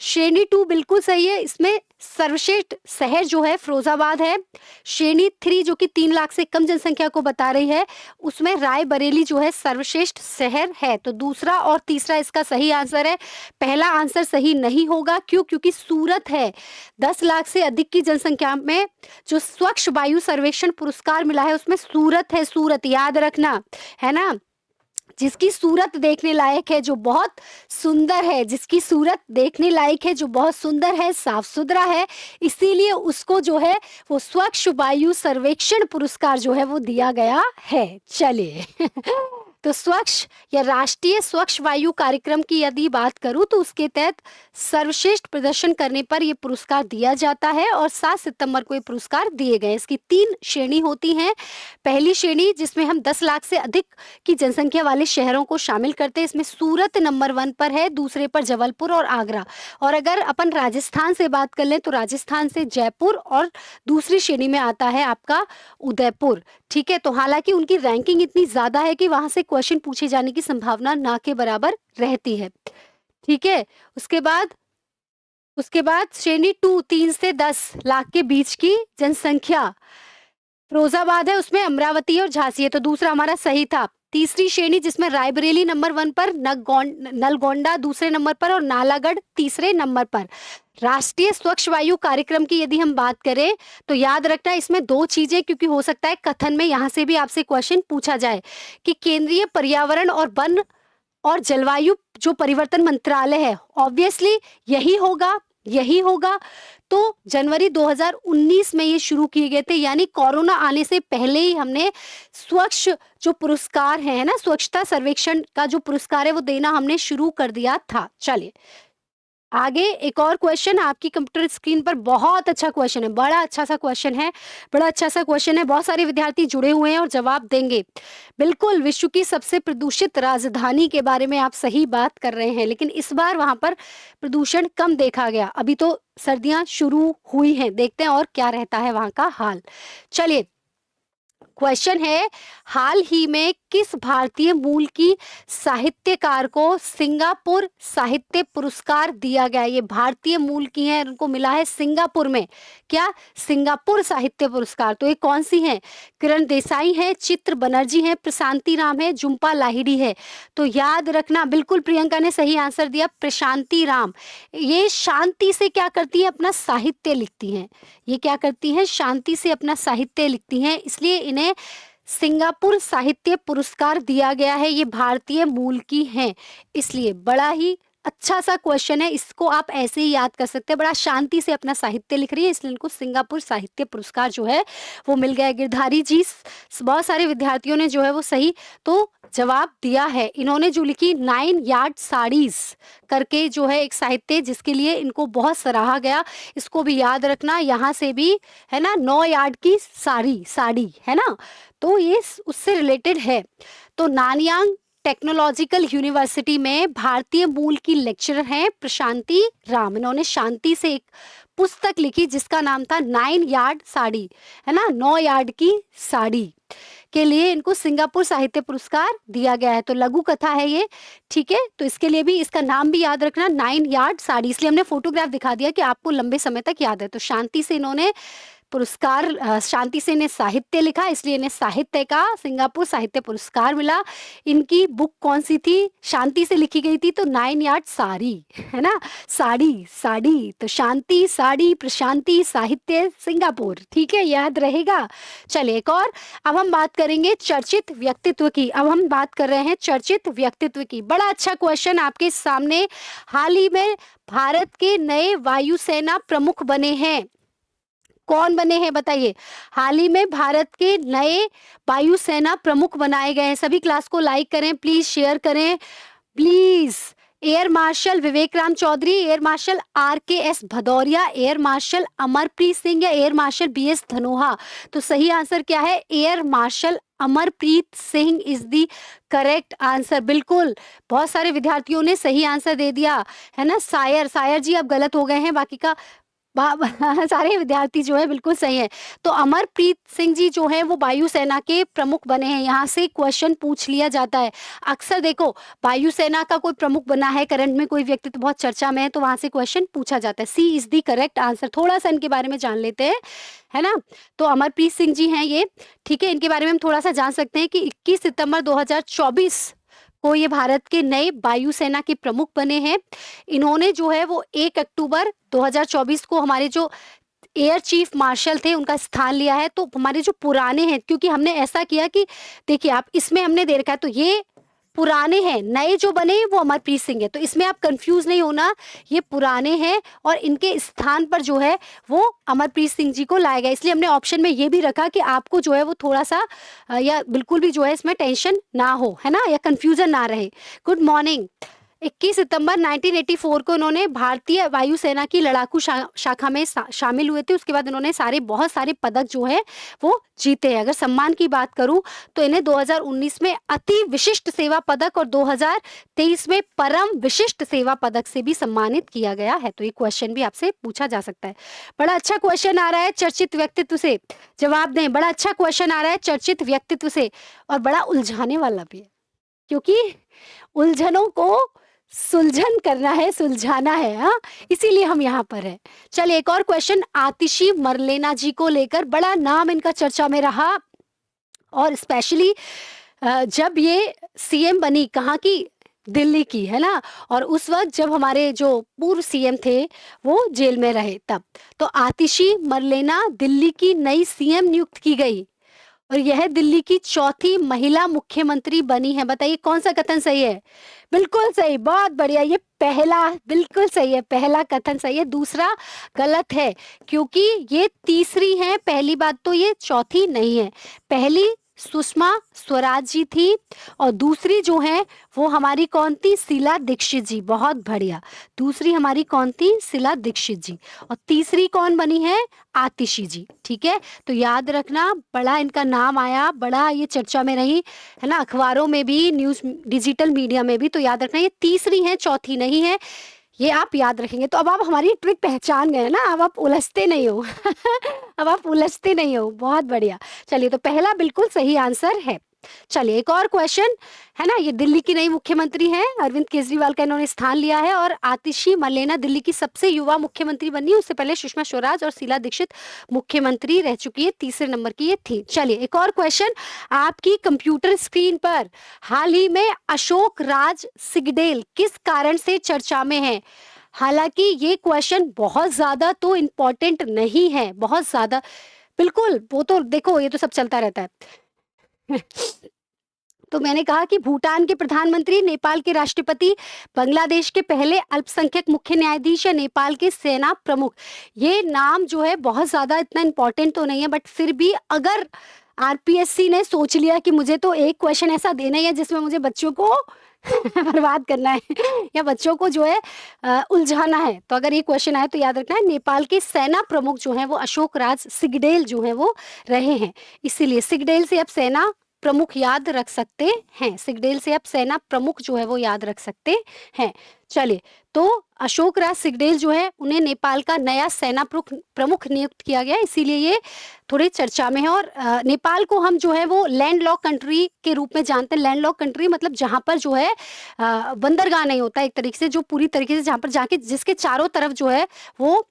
श्रेणी 2 बिल्कुल सही है, इसमें सर्वश्रेष्ठ शहर जो है फिरोजाबाद है। श्रेणी 3 जो कि 3 लाख से कम जनसंख्या को बता रही है, उसमें रायबरेली जो है सर्वश्रेष्ठ शहर है। तो दूसरा और तीसरा इसका सही आंसर है। पहला आंसर सही नहीं होगा, क्यों? क्योंकि सूरत है। 10 लाख से अधिक की जनसंख्या में जो स्वच्छ वायु सर्वेक्षण पुरस्कार मिला है उसमें सूरत है, सूरत याद रखना, है ना, जिसकी सूरत देखने लायक है, जो बहुत सुंदर है, जिसकी सूरत देखने लायक है, जो बहुत सुंदर है, साफ सुथरा है, इसीलिए उसको जो है वो स्वच्छ वायु सर्वेक्षण पुरस्कार जो है वो दिया गया है। चलिए तो स्वच्छ या राष्ट्रीय स्वच्छ वायु कार्यक्रम की यदि बात करूं तो उसके तहत सर्वश्रेष्ठ प्रदर्शन करने पर यह पुरस्कार दिया जाता है और 7 सितंबर को ये पुरस्कार दिए गए। इसकी 3 श्रेणी होती हैं। पहली श्रेणी जिसमें हम 10 लाख से अधिक की जनसंख्या वाले शहरों को शामिल करते हैं, इसमें सूरत नंबर 1 पर है, दूसरे पर जबलपुर और आगरा। और अगर अपन राजस्थान से बात कर लें तो राजस्थान से जयपुर और दूसरी श्रेणी में आता है आपका उदयपुर। ठीक है, तो हालांकि उनकी रैंकिंग इतनी ज्यादा है कि वहां से क्वेश्चन पूछे जाने की संभावना ना के बराबर रहती है। ठीक है, उसके बाद श्रेणी 2 3 से 10 लाख के बीच की जनसंख्या फिरोजाबाद है, उसमें अमरावती और झांसी है, तो दूसरा हमारा सही था। तीसरी श्रेणी जिसमें रायबरेली नंबर 1 पर, नलगोंडा दूसरे नंबर पर और नालागढ़ तीसरे नंबर पर। राष्ट्रीय स्वच्छ वायु कार्यक्रम की यदि हम बात करें तो याद रखना इसमें 2 चीजें, क्योंकि हो सकता है कथन में यहाँ से भी आपसे क्वेश्चन पूछा जाए कि केंद्रीय पर्यावरण और वन और जलवायु जो परिवर्तन मंत्रालय है, ऑब्वियसली यही होगा। तो जनवरी 2019 में ये शुरू किए गए थे, यानी कोरोना आने से पहले ही हमने स्वच्छ जो पुरस्कार है ना, स्वच्छता सर्वेक्षण का जो पुरस्कार है वो देना हमने शुरू कर दिया था। चलिए आगे एक और क्वेश्चन आपकी कंप्यूटर स्क्रीन पर, बहुत अच्छा क्वेश्चन है, बड़ा अच्छा सा क्वेश्चन है, बहुत सारे विद्यार्थी जुड़े हुए हैं और जवाब देंगे। बिल्कुल विश्व की सबसे प्रदूषित राजधानी के बारे में आप सही बात कर रहे हैं, लेकिन इस बार वहां पर प्रदूषण कम देखा गया। अभी तो सर्दियां शुरू हुई हैं, देखते हैं और क्या रहता है वहां का हाल। चलिए क्वेश्चन है, हाल ही में किस भारतीय मूल की साहित्यकार को सिंगापुर साहित्य पुरस्कार दिया गया? ये भारतीय मूल की है, उनको मिला है सिंगापुर में, क्या? सिंगापुर साहित्य पुरस्कार। तो ये कौन सी है? किरण देसाई है, चित्र बनर्जी है, प्रशांति राम है, झुम्पा लाहिड़ी है। तो याद रखना, बिल्कुल प्रियंका ने सही आंसर दिया, प्रशांति राम। ये शांति से क्या करती है? अपना साहित्य लिखती हैं। ये क्या करती हैं? शांति से अपना साहित्य लिखती हैं, इसलिए इन्हें सिंगापुर साहित्य पुरस्कार दिया गया है। ये भारतीय मूल की हैं, इसलिए बड़ा ही अच्छा सा क्वेश्चन है, इसको आप ऐसे ही याद कर सकते हैं। बड़ा शांति से अपना साहित्य लिख रही है, इसलिए इनको सिंगापुर साहित्य पुरस्कार जो है वो मिल गया। गिरधारी जी, बहुत सारे विद्यार्थियों ने जो है वो सही तो जवाब दिया है। इन्होंने जो लिखी 9 यार्ड साड़ीज करके जो है एक साहित्य, जिसके लिए इनको बहुत सराहा गया, इसको भी याद रखना। यहाँ से भी है ना, 9 यार्ड की साड़ी है ना, तो ये उससे रिलेटेड है। तो नानयांग टेक्नोलॉजिकल यूनिवर्सिटी में भारतीय मूल की लेक्चरर हैं प्रशांति राम। इन्होंने शांति से एक पुस्तक लिखी जिसका नाम था 9 यार्ड साड़ी, है ना, 9 यार्ड की साड़ी के लिए इनको सिंगापुर साहित्य पुरस्कार दिया गया है। तो लघु कथा है ये, ठीक है, तो इसके लिए भी इसका नाम भी याद रखना, 9 यार्ड साड़ी। इसलिए हमने फोटोग्राफ दिखा दिया कि आपको लंबे समय तक याद है। तो शांति से इन्होंने पुरस्कार शांति से इन्हें साहित्य लिखा, इसलिए इन्हें साहित्य का सिंगापुर साहित्य पुरस्कार मिला। इनकी बुक कौन सी थी? शांति से लिखी गई थी, तो 9 यार्ड साड़ी, है ना, साड़ी साड़ी, तो शांति, साड़ी, प्रशांति, साहित्य, सिंगापुर। ठीक है, याद रहेगा। चलिए एक और, अब हम बात करेंगे चर्चित व्यक्तित्व की। अब हम बात कर रहे हैं चर्चित व्यक्तित्व की। बड़ा अच्छा क्वेश्चन आपके सामने। हाल ही में भारत के नए वायुसेना प्रमुख बने हैं। कौन बने हैं बताइए? हाल ही में भारत के नए वायुसेना प्रमुख बनाए गए हैं। सभी क्लास को लाइक करें प्लीज, शेयर करें please. Air marshal Vivek Ram Chaudhary, air marshal RKS Bhadauria, air marshal Amarpreet Singh या एयर मार्शल BS धनोहा? तो सही आंसर क्या है? Air marshal Amarpreet Singh is the correct answer. बिल्कुल, बहुत सारे विद्यार्थियों ने सही आंसर दे दिया है ना। सायर जी आप गलत हो गए हैं, बाकी का सारे विद्यार्थी जो है बिल्कुल सही है। तो अमरप्रीत सिंह जी जो है वो वायुसेना के प्रमुख बने हैं। यहाँ से क्वेश्चन पूछ लिया जाता है अक्सर। देखो, वायुसेना का कोई प्रमुख बना है करंट में, कोई व्यक्ति तो बहुत चर्चा में है, तो वहां से क्वेश्चन पूछा जाता है। C is the correct answer. थोड़ा सा इनके बारे में जान लेते हैं, है ना। तो अमरप्रीत सिंह जी हैं ये, ठीक है। इनके बारे में हम थोड़ा सा जान सकते हैं कि 21 सितंबर 2024 को ये भारत के नए वायुसेना के प्रमुख बने हैं। इन्होंने जो है वो 1 अक्टूबर 2024 को हमारे जो एयर चीफ मार्शल थे उनका स्थान लिया है। तो हमारे जो पुराने हैं, क्योंकि हमने ऐसा किया कि देखिए आप इसमें हमने दे रखा है, तो ये पुराने हैं, नए जो बने वो अमरप्रीत सिंह है, तो इसमें आप कंफ्यूज नहीं होना, ये पुराने हैं और इनके स्थान पर जो है वो अमरप्रीत सिंह जी को लाया गया। इसलिए हमने ऑप्शन में ये भी रखा कि आपको जो है वो थोड़ा सा या बिल्कुल भी जो है इसमें टेंशन ना हो, है ना, या कंफ्यूजन ना रहे। Good morning. 21 सितंबर 1984 को इन्होंने भारतीय वायुसेना की लड़ाकू शाखा में शामिल हुए थे। उसके बाद इन्होंने बहुत सारे पदक जो है वो जीते हैं। अगर सम्मान की बात करूं तो इन्हें 2019 में अति विशिष्ट सेवा पदक और 2023 में परम विशिष्ट सेवा पदक से भी सम्मानित किया गया है। तो ये क्वेश्चन भी आपसे पूछा जा सकता है। बड़ा अच्छा क्वेश्चन आ रहा है चर्चित व्यक्तित्व से, जवाब दें। बड़ा अच्छा क्वेश्चन आ रहा है चर्चित व्यक्तित्व से और बड़ा उलझाने वाला भी है, क्योंकि उलझनों को सुलझन करना है, सुलझाना है, हाँ, इसीलिए हम यहाँ पर हैं। चलिए एक और क्वेश्चन आतिशी मरलेना जी को लेकर। बड़ा नाम इनका चर्चा में रहा और स्पेशली जब ये CM बनी, कहाँ की? दिल्ली की, है ना। और उस वक्त जब हमारे जो पूर्व CM थे वो जेल में रहे तब। तो आतिशी मरलेना दिल्ली की नई CM नियुक्त की गई और यह दिल्ली की चौथी महिला मुख्यमंत्री बनी है। बताइए कौन सा कथन सही है? बिल्कुल सही, बहुत बढ़िया। ये पहला बिल्कुल सही है, पहला कथन सही है, दूसरा गलत है, क्योंकि ये तीसरी है। पहली बात तो ये चौथी नहीं है। पहली सुषमा स्वराज जी थी और दूसरी जो है वो हमारी कौन थी? शीला दीक्षित जी। बहुत बढ़िया, दूसरी हमारी कौन थी? शीला दीक्षित जी। और तीसरी कौन बनी है? आतिशी जी। ठीक है, तो याद रखना, बड़ा इनका नाम आया, बड़ा ये चर्चा में रही, है ना, अखबारों में भी, न्यूज डिजिटल मीडिया में भी। तो याद रखना ये तीसरी है, चौथी नहीं है, ये आप याद रखेंगे। तो अब आप हमारी ट्रिक पहचान गए ना, अब आप उलझते नहीं हो अब आप उलझते नहीं हो, बहुत बढ़िया। चलिए, तो पहला बिल्कुल सही आंसर है। चलिए एक और क्वेश्चन, है ना। ये दिल्ली की नई मुख्यमंत्री हैं, अरविंद केजरीवाल का इन्होंने स्थान लिया है और आतिशी मरलेना दिल्ली की सबसे युवा मुख्यमंत्री बनी। उससे पहले सुषमा स्वराज और शीला दीक्षित मुख्यमंत्री रह चुकी है, तीसरे नंबर की ये थी। चलिए एक और क्वेश्चन आपकी कंप्यूटर स्क्रीन पर। हाल ही में अशोक राज सिगडेल किस कारण से चर्चा में है? हालांकि ये क्वेश्चन बहुत ज्यादा तो इम्पोर्टेंट नहीं है, बहुत ज्यादा, बिल्कुल, वो तो देखो ये तो सब चलता रहता है तो मैंने कहा कि भूटान के प्रधानमंत्री, नेपाल के राष्ट्रपति, बांग्लादेश के पहले अल्पसंख्यक मुख्य न्यायाधीश या नेपाल के सेना प्रमुख। ये नाम जो है बहुत ज्यादा इतना इम्पोर्टेंट तो नहीं है, बट फिर भी अगर RPSC ने सोच लिया कि मुझे तो एक क्वेश्चन ऐसा देना ही है जिसमें मुझे बच्चों को बर्बाद करना है या बच्चों को जो है उलझाना है, तो अगर ये क्वेश्चन आए तो याद रखना है नेपाल के सेना प्रमुख जो हैं वो अशोक राज सिगडेल जो हैं वो रहे हैं। इसीलिए सिगडेल से आप सेना प्रमुख याद रख सकते हैं, सिगडेल से आप सेना प्रमुख जो है वो याद रख सकते हैं। चलिए, तो अशोक राज सिगडेल जो है उन्हें नेपाल का नया सेना प्रमुख नियुक्त किया गया, इसीलिए ये थोड़ी चर्चा में है। और नेपाल को हम जो है वो लैंडलॉक कंट्री के रूप में जानते हैं। लैंडलॉक कंट्री मतलब जहाँ पर जो है बंदरगाह नहीं होता, एक तरीके से जो पूरी तरीके से जहाँ पर जाके जिसके चारों तरफ जो है वो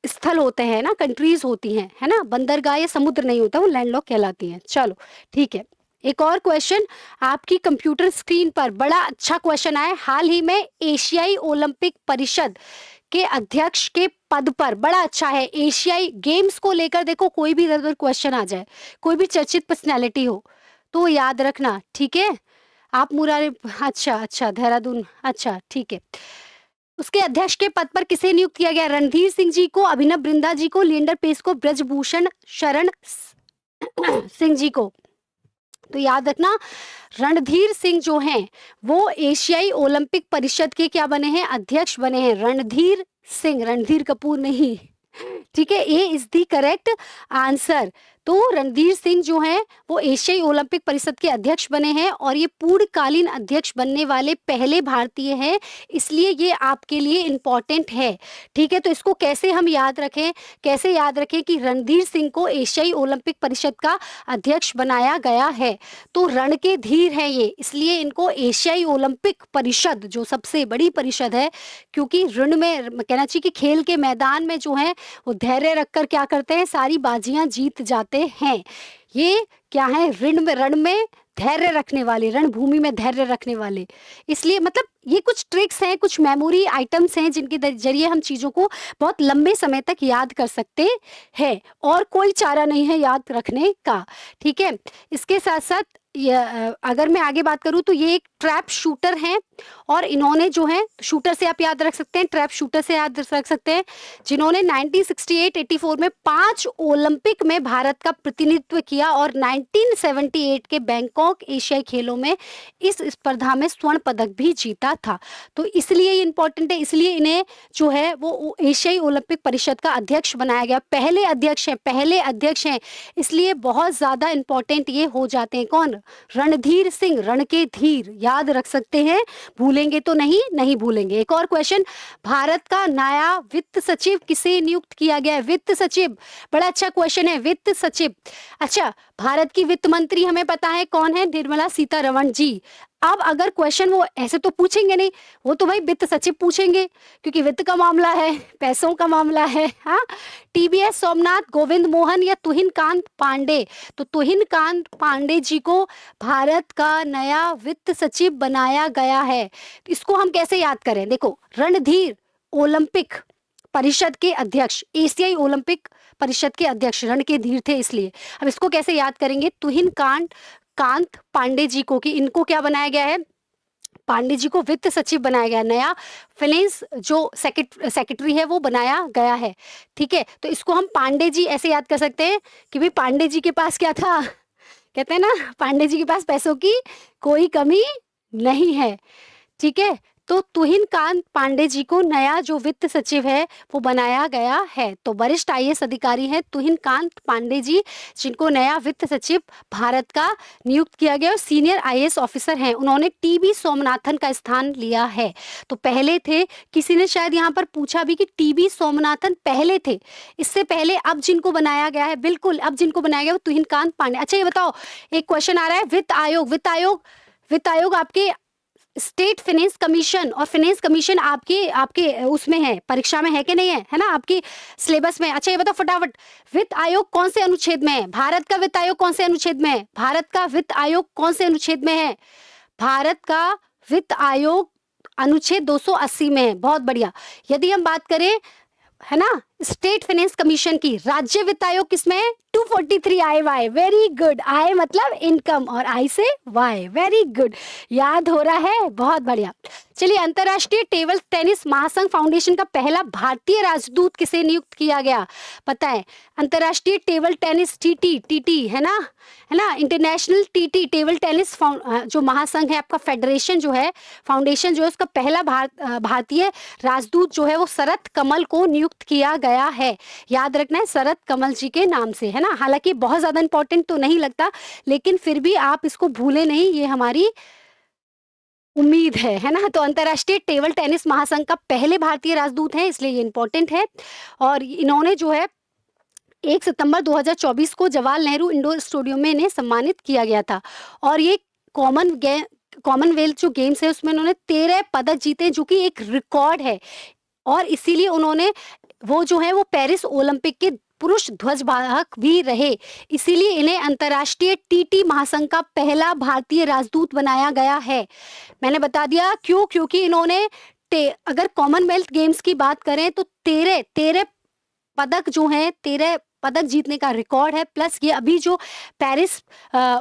स्थल होते हैं ना, कंट्रीज होती हैं, है ना, बंदरगाह या समुद्र नहीं होता, वो लैंडलॉक कहलाती हैं। चलो ठीक है, एक और क्वेश्चन आपकी कंप्यूटर स्क्रीन पर, बड़ा अच्छा क्वेश्चन आया हाल ही में, एशियाई ओलंपिक परिषद के अध्यक्ष के पद पर, बड़ा अच्छा है। एशियाई गेम्स को लेकर देखो, कोई भी इधर उधर क्वेश्चन आ जाए, कोई भी चर्चित पर्सनैलिटी हो तो याद रखना, ठीक है। आप मुरारे, अच्छा अच्छा, देहरादून, अच्छा ठीक है। उसके अध्यक्ष के पद पर किसे नियुक्त किया गया? रणधीर सिंह जी को, अभिनव बिंद्रा जी को, लिएंडर पेस को, ब्रजभूषण शरण सिंह जी को। तो याद रखना, रणधीर सिंह जो हैं वो एशियाई ओलंपिक परिषद के क्या बने हैं? अध्यक्ष बने हैं। रणधीर सिंह, रणधीर कपूर नहीं, ठीक है, ए इज द करेक्ट आंसर। तो रणधीर सिंह जो हैं वो एशियाई ओलंपिक परिषद के अध्यक्ष बने हैं और ये पूर्णकालीन अध्यक्ष बनने वाले पहले भारतीय हैं, इसलिए ये आपके लिए इम्पोर्टेंट है, ठीक है। तो इसको कैसे हम याद रखें, कैसे याद रखें कि रणधीर सिंह को एशियाई ओलंपिक परिषद का अध्यक्छ बनाया गया है। तो रण के धीर हैं ये, इसलिए इनको एशियाई ओलंपिक परिषद, जो सबसे बड़ी परिषद है, क्योंकि रण में कहना चाहिए कि खेल के मैदान में जो है वो धैर्य रखकर क्या करते हैं, सारी बाजियां जीत जाते हैं। ये क्या है, रण में धैर्य रखने वाले, रणभूमि में धैर्य रखने वाले, इसलिए मतलब ये कुछ ट्रिक्स हैं, कुछ मेमोरी आइटम्स हैं जिनके जरिए हम चीजों को बहुत लंबे समय तक याद कर सकते हैं, और कोई चारा नहीं है याद रखने का, ठीक है। इसके साथ साथ अगर मैं आगे बात करूं तो ये एक ट्रैप शूटर हैं, और इन्होंने जो है, शूटर से आप याद रख सकते हैं, ट्रैप शूटर से याद रख सकते हैं, जिन्होंने 1968-84 में 5 ओलंपिक में भारत का प्रतिनिधित्व किया और 1978 के बैंकॉक एशियाई खेलों में इस स्पर्धा में स्वर्ण पदक भी जीता था। तो इसलिए ये इंपॉर्टेंट है, इसलिए इन्हें जो है वो एशियाई ओलंपिक परिषद का अध्यक्ष बनाया गया। पहले अध्यक्ष हैं, इसलिए बहुत ज्यादा इंपॉर्टेंट ये हो जाते हैं। कौन? रणधीर सिंह, रण के धीर, याद रख सकते हैं, भूलेंगे तो नहीं भूलेंगे। एक और क्वेश्चन, भारत का नया वित्त सचिव किसे नियुक्त किया गया है? वित्त सचिव, बड़ा अच्छा क्वेश्चन है, वित्त सचिव। अच्छा, भारत की वित्त मंत्री हमें पता है कौन है, निर्मला सीतारमण जी। अब अगर क्वेश्चन वो ऐसे तो पूछेंगे नहीं, वो तो भाई वित्त सचिव पूछेंगे, क्योंकि वित्त का मामला है, पैसों का मामला है। हाँ, टीबीएस सोमनाथ, गोविंद मोहन या तुहिन कांत पांडे? तो तुहिन कांत पांडे जी को भारत का नया वित्त सचिव बनाया गया है। इसको हम कैसे याद करें? देखो, रणधीर ओलंपिक परिषद के अध्यक्ष, एशियाई ओलंपिक परिषद के अध्यक्ष रण के धीर थे, इसलिए अब इसको कैसे याद करेंगे? तुहिन कांत पांडे जी को, कि इनको क्या बनाया गया है? पांडे जी को वित्त सचिव बनाया गया, नया फाइनेंस जो सेक्रेटरी है वो बनाया गया है, ठीक है। तो इसको हम पांडे जी ऐसे याद कर सकते हैं कि भाई पांडे जी के पास क्या था, कहते हैं ना, पांडे जी के पास पैसों की कोई कमी नहीं है, ठीक है। तो तुहिन कांत पांडे जी को नया जो वित्त सचिव है वो बनाया गया है। तो वरिष्ठ आईएएस अधिकारी हैं तुहिन कांत पांडे जी, जिनको नया वित्त सचिव भारत का नियुक्त किया गया, और सीनियर आईएएस ऑफिसर हैं। उन्होंने टीबी सोमनाथन का स्थान लिया है। तो पहले थे, किसी ने शायद यहाँ पर पूछा भी कि टीबी सोमनाथन पहले थे, इससे पहले अब जिनको बनाया गया है, बिल्कुल अब जिनको बनाया गया वो तुहिन कांत पांडे। अच्छा, ये बताओ, एक क्वेश्चन आ रहा है, वित्त आयोग आपके स्टेट फाइनेंस कमीशन और फाइनेंस कमीशन आपके उसमें है, परीक्षा में है कि नहीं है, है ना, आपकी सिलेबस में। अच्छा, ये बताओ फटाफट, वित्त आयोग कौन से अनुच्छेद में है? भारत का वित्त आयोग कौन से अनुच्छेद में है? भारत का वित्त आयोग कौन से अनुच्छेद में है? भारत का वित्त आयोग अनुच्छेद 280 में है। बहुत बढ़िया। यदि हम बात करें, है ना, स्टेट फाइनेंस कमीशन की, राज्य वित्त आयोग किसमें है? 243 आई वाई, वेरी गुड। आई मतलब इनकम और आई से वाई, वेरी गुड, याद हो रहा है, बहुत बढ़िया। चलिए, अंतरराष्ट्रीय टेबल टेनिस महासंघ फाउंडेशन का पहला भारतीय राजदूत किसे नियुक्त किया गया? पता है, अंतरराष्ट्रीय टेबल टेनिस टीटी है ना, इंटरनेशनल टीटी टेबल टेनिस जो महासंघ है आपका, फेडरेशन जो है, फाउंडेशन जो है, उसका पहला भारतीय राजदूत जो है वो शरत कमल को नियुक्त किया गया है। याद रखना है, शरत कमल जी के नाम से, है ना। हालांकि बहुत ज्यादा इंपॉर्टेंट तो नहीं लगता, लेकिन फिर भी आप इसको भूले नहीं, ये हमारी उम्मीद है ना। तो अंतरराष्ट्रीय टेबल टेनिस महासंघ का पहले भारतीय राजदूत है, इसलिए ये इंपॉर्टेंट है। और इन्होंने जो है 1 सितंबर 2024 को जवाहरलाल नेहरू इंडोर स्टेडियम में इन्हें सम्मानित किया गया था। और ये कॉमनवेल्थ जो गेम्स है उसमें इन्होंने 13 पदक जीते, जो कि एक रिकॉर्ड है, और इसीलिए उन्होंने वो जो है वो पेरिस ओलंपिक के पुरुष ध्वजवाहक भी रहे, इसीलिए इन्हें अंतर्राष्ट्रीय टीटी महासंघ का पहला भारतीय राजदूत बनाया गया है। मैंने बता दिया क्यों, क्योंकि इन्होंने अगर कॉमनवेल्थ गेम्स की बात करें तो 13 पदक जो हैं, 13 पदक जीतने का रिकॉर्ड है, प्लस ये अभी जो पेरिस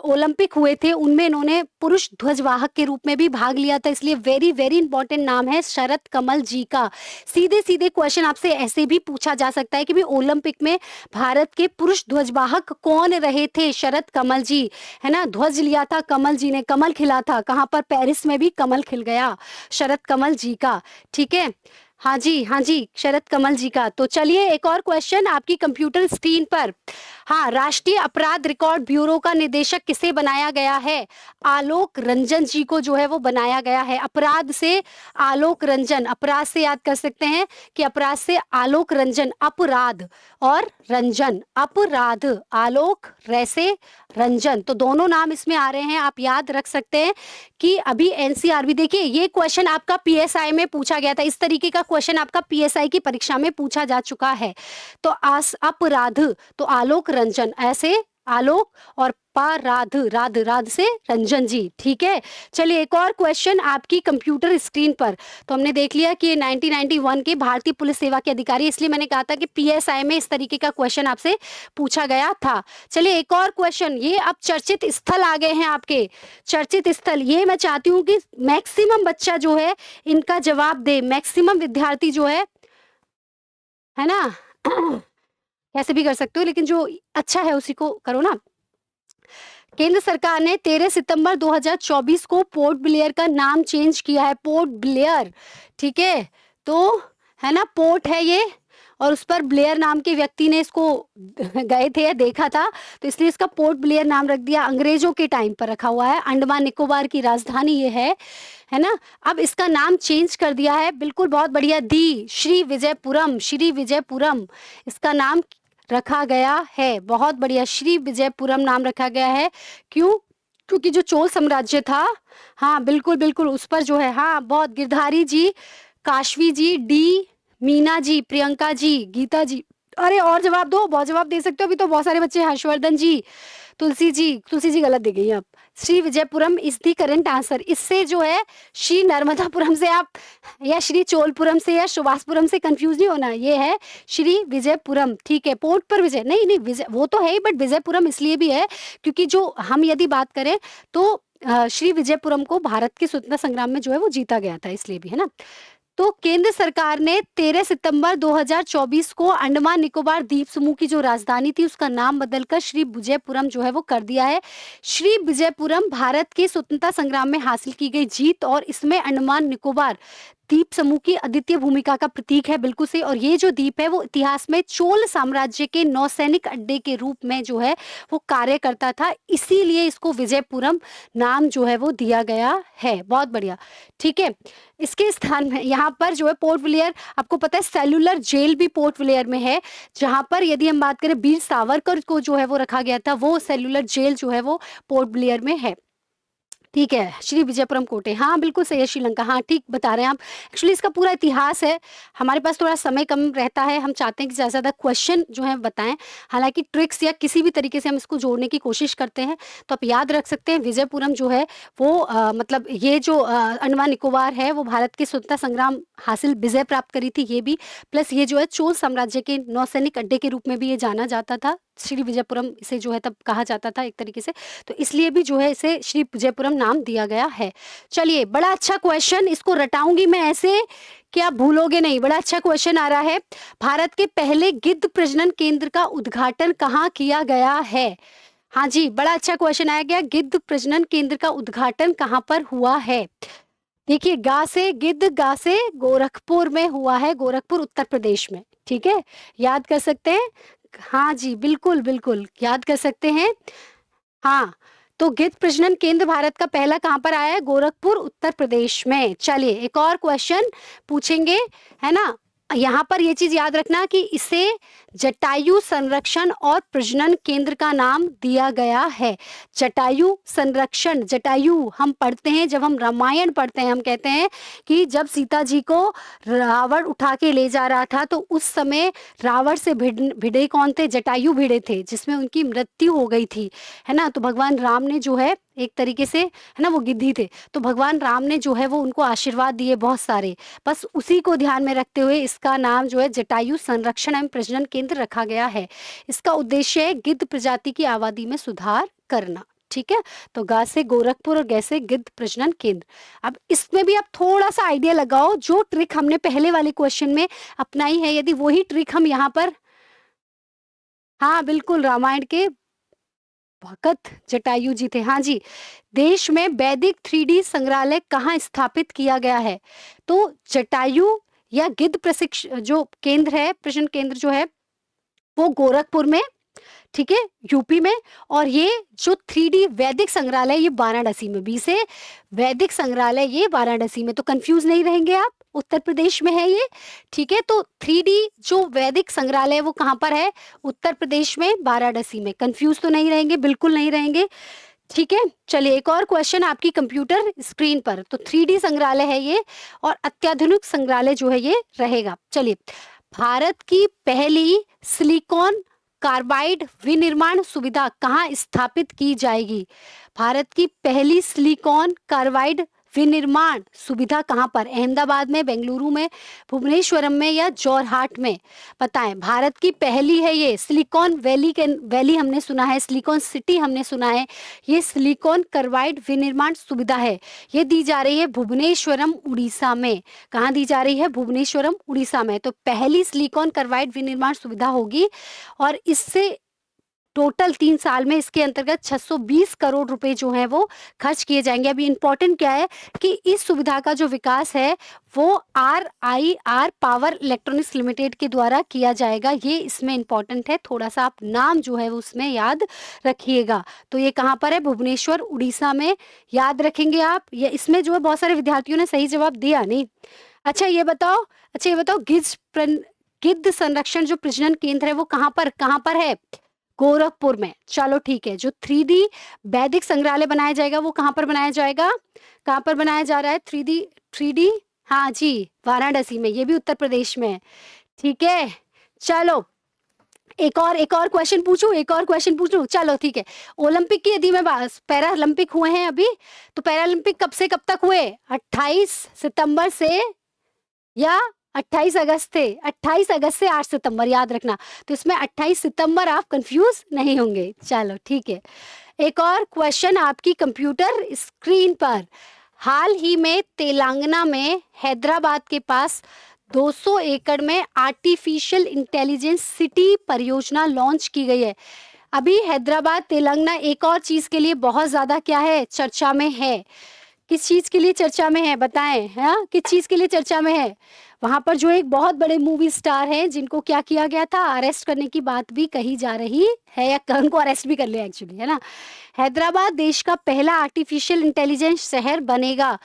ओलंपिक हुए थे उनमें इन्होंने पुरुष ध्वजवाहक के रूप में भी भाग लिया था, इसलिए वेरी वेरी इंपॉर्टेंट नाम है शरद कमल जी का। सीधे सीधे क्वेश्चन आपसे ऐसे भी पूछा जा सकता है कि भी ओलंपिक में भारत के पुरुष ध्वजवाहक कौन रहे थे? शरद कमल जी, है ना, ध्वज लिया था कमल जी ने, कमल खिला था, कहाँ पर? पेरिस में भी कमल खिल गया शरद कमल जी का। ठीक है, हाँ जी, हाँ जी, शरद कमल जी का। तो चलिए एक और क्वेश्चन आपकी कंप्यूटर स्क्रीन पर। हाँ, राष्ट्रीय अपराध रिकॉर्ड ब्यूरो का निदेशक किसे बनाया गया है? आलोक रंजन जी को जो है वो बनाया गया है। अपराध से आलोक रंजन, अपराध से याद कर सकते हैं कि अपराध से आलोक रंजन, अपराध और रंजन, अपराध, आलोक रैसे रंजन, तो दोनों नाम इसमें आ रहे हैं। आप याद रख सकते हैं कि अभी एनसीआरबी, देखिए ये क्वेश्चन आपका पीएसआई में पूछा गया था, इस तरीके का क्वेश्चन आपका पीएसआई की परीक्षा में पूछा जा चुका है। तो अपराध तो आलोक रंजन, ऐसे आलोक, और पाराध, राध, राध से रंजन जी। ठीक है, चलिए एक और क्वेश्चन आपकी कंप्यूटर स्क्रीन पर। तो हमने देख लिया कि 1991 के भारतीय पुलिस सेवा के अधिकारी, इसलिए मैंने कहा था कि पीएसआई में इस तरीके का क्वेश्चन आपसे पूछा गया था। चलिए एक और क्वेश्चन, ये अब चर्चित स्थल आ गए हैं आपके, चर्चित स्थल। ये मैं चाहती हूँ कि मैक्सिमम बच्चा जो है इनका जवाब दे, मैक्सिमम विद्यार्थी जो है ना कैसे भी कर सकते हो, लेकिन जो अच्छा है उसी को करो ना। केंद्र सरकार ने 13 सितंबर 2024 को पोर्ट ब्लेयर का नाम चेंज किया है, पोर्ट ब्लेयर। ठीक है, तो है ना, पोर्ट है ये, और उस पर ब्लेयर नाम के व्यक्ति ने इसको गए थे या देखा था, तो इसलिए इसका पोर्ट ब्लेयर नाम रख दिया। अंग्रेजों के टाइम पर रखा हुआ है, अंडमान निकोबार की राजधानी ये है ना। अब इसका नाम चेंज कर दिया है, बिल्कुल बहुत बढ़िया, दी श्री विजयपुरम, श्री विजयपुरम इसका नाम रखा गया है। बहुत बढ़िया, श्री विजयपुरम नाम रखा गया है। क्यों? क्योंकि जो चोल साम्राज्य था, हाँ बिल्कुल बिल्कुल, उस पर जो है, हाँ बहुत, गिरधारी जी, काशवी जी, डी मीना जी, प्रियंका जी, गीता जी, अरे और जवाब दो, बहुत जवाब दे सकते हो, अभी तो बहुत सारे बच्चे, हर्षवर्धन जी, तुलसी जी गलत दे गई आप। Shri Vijayapuram is the current answer. इससे जो है श्री नर्मदापुरम से आप, या श्री चोलपुरम से या सुभाषपुरम से कंफ्यूज नहीं होना, ये है श्री विजयपुरम। ठीक है, पोर्ट पर विजय नहीं, नहीं विजय वो तो है ही, बट विजयपुरम इसलिए भी है क्योंकि जो हम यदि बात करें तो श्री विजयपुरम को भारत के स्वतंत्रता संग्राम में जो है वो जीता गया था, इसलिए भी, है ना। तो केंद्र सरकार ने 13 सितंबर 2024 को अंडमान निकोबार द्वीप समूह की जो राजधानी थी उसका नाम बदलकर श्री विजयपुरम जो है वो कर दिया है। श्री विजयपुरम भारत के स्वतंत्रता संग्राम में हासिल की गई जीत और इसमें अंडमान निकोबार द्वीप समूह की अद्वितीय भूमिका का प्रतीक है, बिल्कुल सही। और ये जो द्वीप है वो इतिहास में चोल साम्राज्य के नौसैनिक अड्डे के रूप में जो है वो कार्य करता था, इसीलिए इसको विजयपुरम नाम जो है वो दिया गया है। बहुत बढ़िया, ठीक है। इसके स्थान में यहाँ पर जो है पोर्ट ब्लेयर, आपको पता है सेल्युलर जेल भी पोर्ट ब्लेयर में है, जहाँ पर यदि हम बात करें वीर सावरकर को जो है वो रखा गया था, वो सेल्युलर जेल जो है वो पोर्ट ब्लेयर में है। ठीक है, श्री विजयपुरम कोटे, हाँ बिल्कुल सही है, श्रीलंका, हाँ ठीक बता रहे हैं आप। एक्चुअली इसका पूरा इतिहास है, हमारे पास थोड़ा समय कम रहता है, हम चाहते हैं कि ज़्यादा से ज़्यादा क्वेश्चन जो है बताएं, हालांकि ट्रिक्स या किसी भी तरीके से हम इसको जोड़ने की कोशिश करते हैं। तो आप याद रख सकते हैं विजयपुरम जो है वो मतलब ये जो अंडमान निकोबार है वो भारत के स्वतंत्रता संग्राम हासिल विजय प्राप्त करी थी, ये भी, प्लस ये जो है चोल साम्राज्य के नौसैनिक अड्डे के रूप में भी ये जाना जाता था। श्री विजयपुरम इसे जो है तब कहा जाता था एक तरीके से, तो इसलिए भी जो है इसे श्री विजयपुरम नाम दिया गया है। चलिए, बड़ा अच्छा क्वेश्चन, इसको रटाऊंगी मैं ऐसे कि आप भूलोगे नहीं, बड़ा अच्छा क्वेश्चन आ रहा है। भारत के पहले गिद्ध प्रजनन केंद्र का उद्घाटन कहाँ किया गया है? हाँ जी, बड़ा अच्छा क्वेश्चन आया गया, गिद्ध प्रजनन केंद्र का उद्घाटन कहाँ पर हुआ है? देखिए, गा से गिद्ध, गा से गोरखपुर में हुआ है, गोरखपुर उत्तर प्रदेश में। ठीक है, याद कर सकते हैं, हाँ जी बिल्कुल बिल्कुल याद कर सकते हैं। हाँ, तो गिद्ध प्रजनन केंद्र भारत का पहला कहाँ पर आया है? गोरखपुर उत्तर प्रदेश में। चलिए एक और क्वेश्चन पूछेंगे, है ना। यहाँ पर ये चीज याद रखना कि इसे जटायु संरक्षण और प्रजनन केंद्र का नाम दिया गया है। जटायु संरक्षण, जटायु हम पढ़ते हैं, जब हम रामायण पढ़ते हैं हम कहते हैं कि जब सीता जी को रावण उठा के ले जा रहा था तो उस समय रावण से भिड़े कौन थे? जटायु भिड़े थे, जिसमें उनकी मृत्यु हो गई थी, है ना। तो भगवान राम ने जो है एक तरीके से, है ना, वो गिद्धी थे, तो भगवान राम ने जो है वो उनको आशीर्वाद दिए बहुत सारे। बस उसी को ध्यान में रखते हुए इसका नाम जो है जटायु संरक्षण एवं प्रजनन केंद्र रखा गया है। इसका उद्देश्य है गिद्ध प्रजाति की आबादी में सुधार करना। ठीक है, तो गा से गोरखपुर और गे से गिद्ध प्रजनन केंद्र। अब इसमें भी आप थोड़ा सा आइडिया लगाओ, जो ट्रिक हमने पहले वाले क्वेश्चन में अपनाई है, यदि वही ट्रिक हम यहाँ पर, हाँ बिल्कुल, रामायण के भगत जटायु जी थे। हाँ जी, देश में वैदिक 3D संग्रहालय कहाँ स्थापित किया गया है? तो जटायु या गिद्ध प्रशिक्षण जो केंद्र है, प्रजनन केंद्र जो है वो गोरखपुर में, ठीक है, यूपी में। और ये जो 3D वैदिक संग्रहालय ये वाराणसी में, बी से वैदिक संग्रहालय ये वाराणसी में, तो कंफ्यूज नहीं रहेंगे आप, उत्तर प्रदेश में है ये। ठीक है, तो 3D जो वैदिक संग्रहालय वो कहाँ पर है? उत्तर प्रदेश में, वाराणसी में। कंफ्यूज तो नहीं रहेंगे, बिल्कुल नहीं रहेंगे। ठीक है, चलिए एक और क्वेश्चन आपकी कंप्यूटर स्क्रीन पर। तो 3D संग्रहालय है ये और अत्याधुनिक संग्रहालय जो है ये रहेगा। चलिए, भारत की पहली सिलिकॉन कार्बाइड विनिर्माण सुविधा कहाँ स्थापित की जाएगी? भारत की पहली सिलिकॉन कार्बाइड विनिर्माण सुविधा कहाँ पर? अहमदाबाद में, बेंगलुरु में, भुवनेश्वरम में या जोरहाट में? बताएं। भारत की पहली है ये सिलिकॉन वैली हमने सुना है, सिलिकॉन सिटी हमने सुना है, ये सिलिकॉन कार्बाइड विनिर्माण सुविधा है। ये दी जा रही है भुवनेश्वरम उड़ीसा में। कहाँ दी जा रही है? भुवनेश्वरम उड़ीसा में। तो पहली सिलिकॉन कार्बाइड विनिर्माण सुविधा होगी और इससे टोटल 3 साल में इसके अंतर्गत 620 करोड़ रुपए जो हैं वो खर्च किए जाएंगे। अभी इंपॉर्टेंट क्या है कि इस सुविधा का जो विकास है वो RIR पावर इलेक्ट्रॉनिक्स लिमिटेड के द्वारा किया जाएगा। ये इसमें इंपॉर्टेंट है, थोड़ा सा आप नाम जो है वो उसमें याद रखिएगा। तो ये कहाँ पर है? भुवनेश्वर उड़ीसा में। याद रखेंगे आप। ये इसमें जो है बहुत सारे विद्यार्थियों ने सही जवाब दिया नहीं। अच्छा ये बताओ, गिद्ध संरक्षण जो प्रजनन केंद्र है वो कहाँ पर है? गोरखपुर में। चलो ठीक है, जो 3D वैदिक संग्रहालय बनाया जाएगा वो कहाँ पर बनाया जाएगा? कहाँ पर बनाया जा रहा है? 3D, हाँ जी, वाराणसी में। ये भी उत्तर प्रदेश में है। ठीक है, चलो एक और क्वेश्चन पूछूं। चलो ठीक है, ओलंपिक की यदि मैं पैरा ओलंपिक हुए हैं अभी, तो पैरा ओलंपिक कब से कब तक हुए? 28 सितंबर से या 28 अगस्त थे? 28 अगस्त से 8 सितंबर, याद रखना। तो इसमें 28 सितंबर, आप कंफ्यूज नहीं होंगे। चलो ठीक है, एक और क्वेश्चन आपकी कंप्यूटर स्क्रीन पर। हाल ही में तेलंगाना में हैदराबाद के पास 200 एकड़ में आर्टिफिशियल इंटेलिजेंस सिटी परियोजना लॉन्च की गई है। अभी हैदराबाद तेलंगाना एक और चीज के लिए बहुत ज्यादा क्या है? चर्चा में है। किस चीज के लिए चर्चा में है? बताएं। हाँ, किस चीज के लिए चर्चा में है? वहां पर जो एक बहुत बड़े मूवी स्टार हैं जिनको क्या किया गया था? अरेस्ट करने की बात भी कही जा रही है, या उनको अरेस्ट भी कर लिया एक्चुअली, है ना। हैदराबाद देश का पहला आर्टिफिशियल इंटेलिजेंस शहर बनेगा।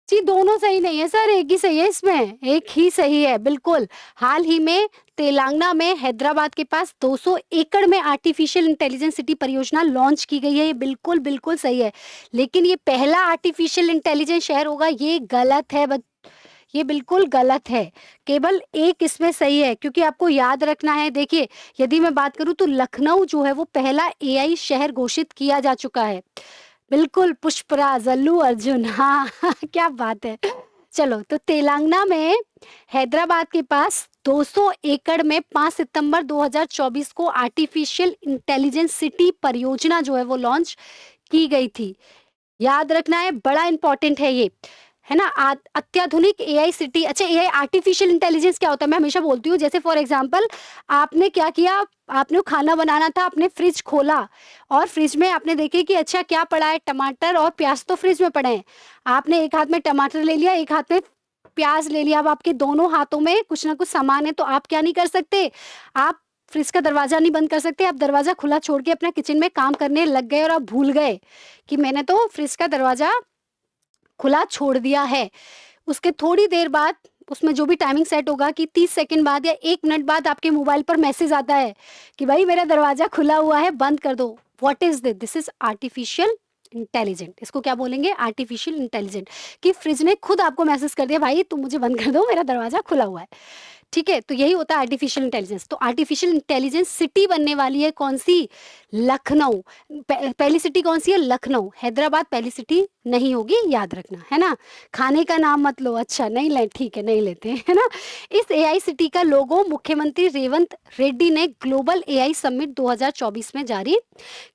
जी दोनों सही नहीं है सर, एक ही सही है, इसमें एक ही सही है, बिल्कुल। हाल ही में तेलंगाना में हैदराबाद के पास 200 एकड़ में आर्टिफिशियल इंटेलिजेंस सिटी परियोजना लॉन्च की गई है। ये बिल्कुल बिल्कुल सही है, लेकिन ये पहला आर्टिफिशियल इंटेलिजेंस शहर होगा, ये गलत है। ये बिल्कुल गलत है। केवल एक इसमें सही है, क्योंकि आपको याद रखना है। देखिए, यदि मैं बात करूं तो लखनऊ जो है वो पहला AI शहर घोषित किया जा चुका है। बिल्कुल, पुष्पराज, अल्लू अर्जुन, हाँ क्या बात है। चलो, तो तेलंगाना में हैदराबाद के पास 200 एकड़ में 5 सितंबर 2024 को आर्टिफिशियल इंटेलिजेंस सिटी परियोजना जो है वो लॉन्च की गई थी। याद रखना है, बड़ा इंपॉर्टेंट है ये, है ना। अत्याधुनिक AI सिटी। अच्छा, AI आर्टिफिशियल इंटेलिजेंस क्या होता है? मैं हमेशा बोलती हूँ, जैसे फॉर एग्जांपल आपने क्या किया, आपने खाना बनाना था, आपने फ्रिज खोला और फ्रिज में आपने देखे कि अच्छा क्या पड़ा है, टमाटर और प्याज तो फ्रिज में पड़े हैं। आपने एक हाथ में टमाटर ले लिया, एक हाथ में प्याज ले लिया। अब आपके दोनों हाथों में कुछ ना कुछ सामान है, तो आप क्या नहीं कर सकते? आप फ्रिज का दरवाजा नहीं बंद कर सकते। आप दरवाजा खुला छोड़ के अपना किचन में काम करने लग गए और आप भूल गए कि मैंने तो फ्रिज का दरवाजा खुला छोड़ दिया है। उसके थोड़ी देर बाद उसमें जो भी टाइमिंग सेट होगा कि 30 सेकंड बाद या 1 मिनट बाद आपके मोबाइल पर मैसेज आता है कि भाई मेरा दरवाज़ा खुला हुआ है, बंद कर दो। What is this? This is artificial intelligent. इसको क्या बोलेंगे? Artificial intelligent. कि फ्रिज ने खुद आपको मैसेज कर दिया, भाई तुम मुझे बंद कर दो, मेरा दरवाज़ा खुला हुआ है। ठीक है, तो यही होता है आर्टिफिशियल इंटेलिजेंस। तो आर्टिफिशियल इंटेलिजेंस सिटी बनने वाली है कौन सी? लखनऊ। पहली सिटी कौन सी है? लखनऊ। हैदराबाद पहली सिटी नहीं होगी, याद रखना, है ना? खाने का नाम मत लो। अच्छा नहीं ले, ठीक है नहीं लेते, है ना? इस एआई सिटी का लोगो मुख्यमंत्री रेवंत रेड्डी ने ग्लोबल एआई समिट 2024 में जारी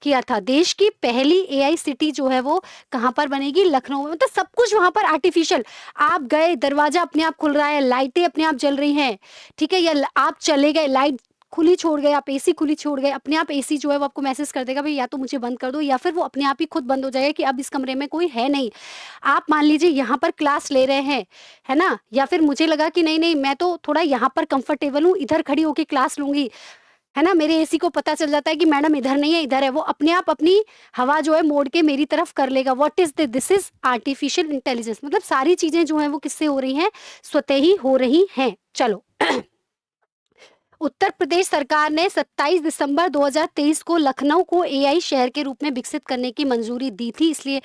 किया था। देश की पहली एआई सिटी जो है वो कहाँ पर बनेगी? लखनऊ में। मतलब सब कुछ वहां पर आर्टिफिशियल। आप गए, दरवाजा अपने आप खुल रहा है, लाइटें अपने आप जल रही हैं, ठीक है, या आप चले गए, लाइट खुली छोड़ गए, आप एसी खुली छोड़ गए, अपने आप एसी जो है वो आपको मैसेज कर देगा भाई या तो मुझे बंद कर दो, या फिर वो अपने आप ही खुद बंद हो जाएगा कि अब इस कमरे में कोई है नहीं। आप मान लीजिए यहाँ पर क्लास ले रहे हैं, है ना, या फिर मुझे लगा कि नहीं नहीं मैं तो थोड़ा यहाँ पर कंफर्टेबल हूँ, इधर खड़ी होकर क्लास लूंगी, है ना, मेरे एसी को पता चल जाता है कि मैडम इधर नहीं है इधर है, वो अपने आप अपनी हवा जो है मोड़ के मेरी तरफ कर लेगा। What is this is artificial intelligence. मतलब सारी चीजें जो है वो किससे हो रही हैं? स्वतः ही हो रही हैं। चलो उत्तर प्रदेश सरकार ने 27 दिसंबर 2023 को लखनऊ को एआई शहर के रूप में विकसित करने की मंजूरी दी थी। इसलिए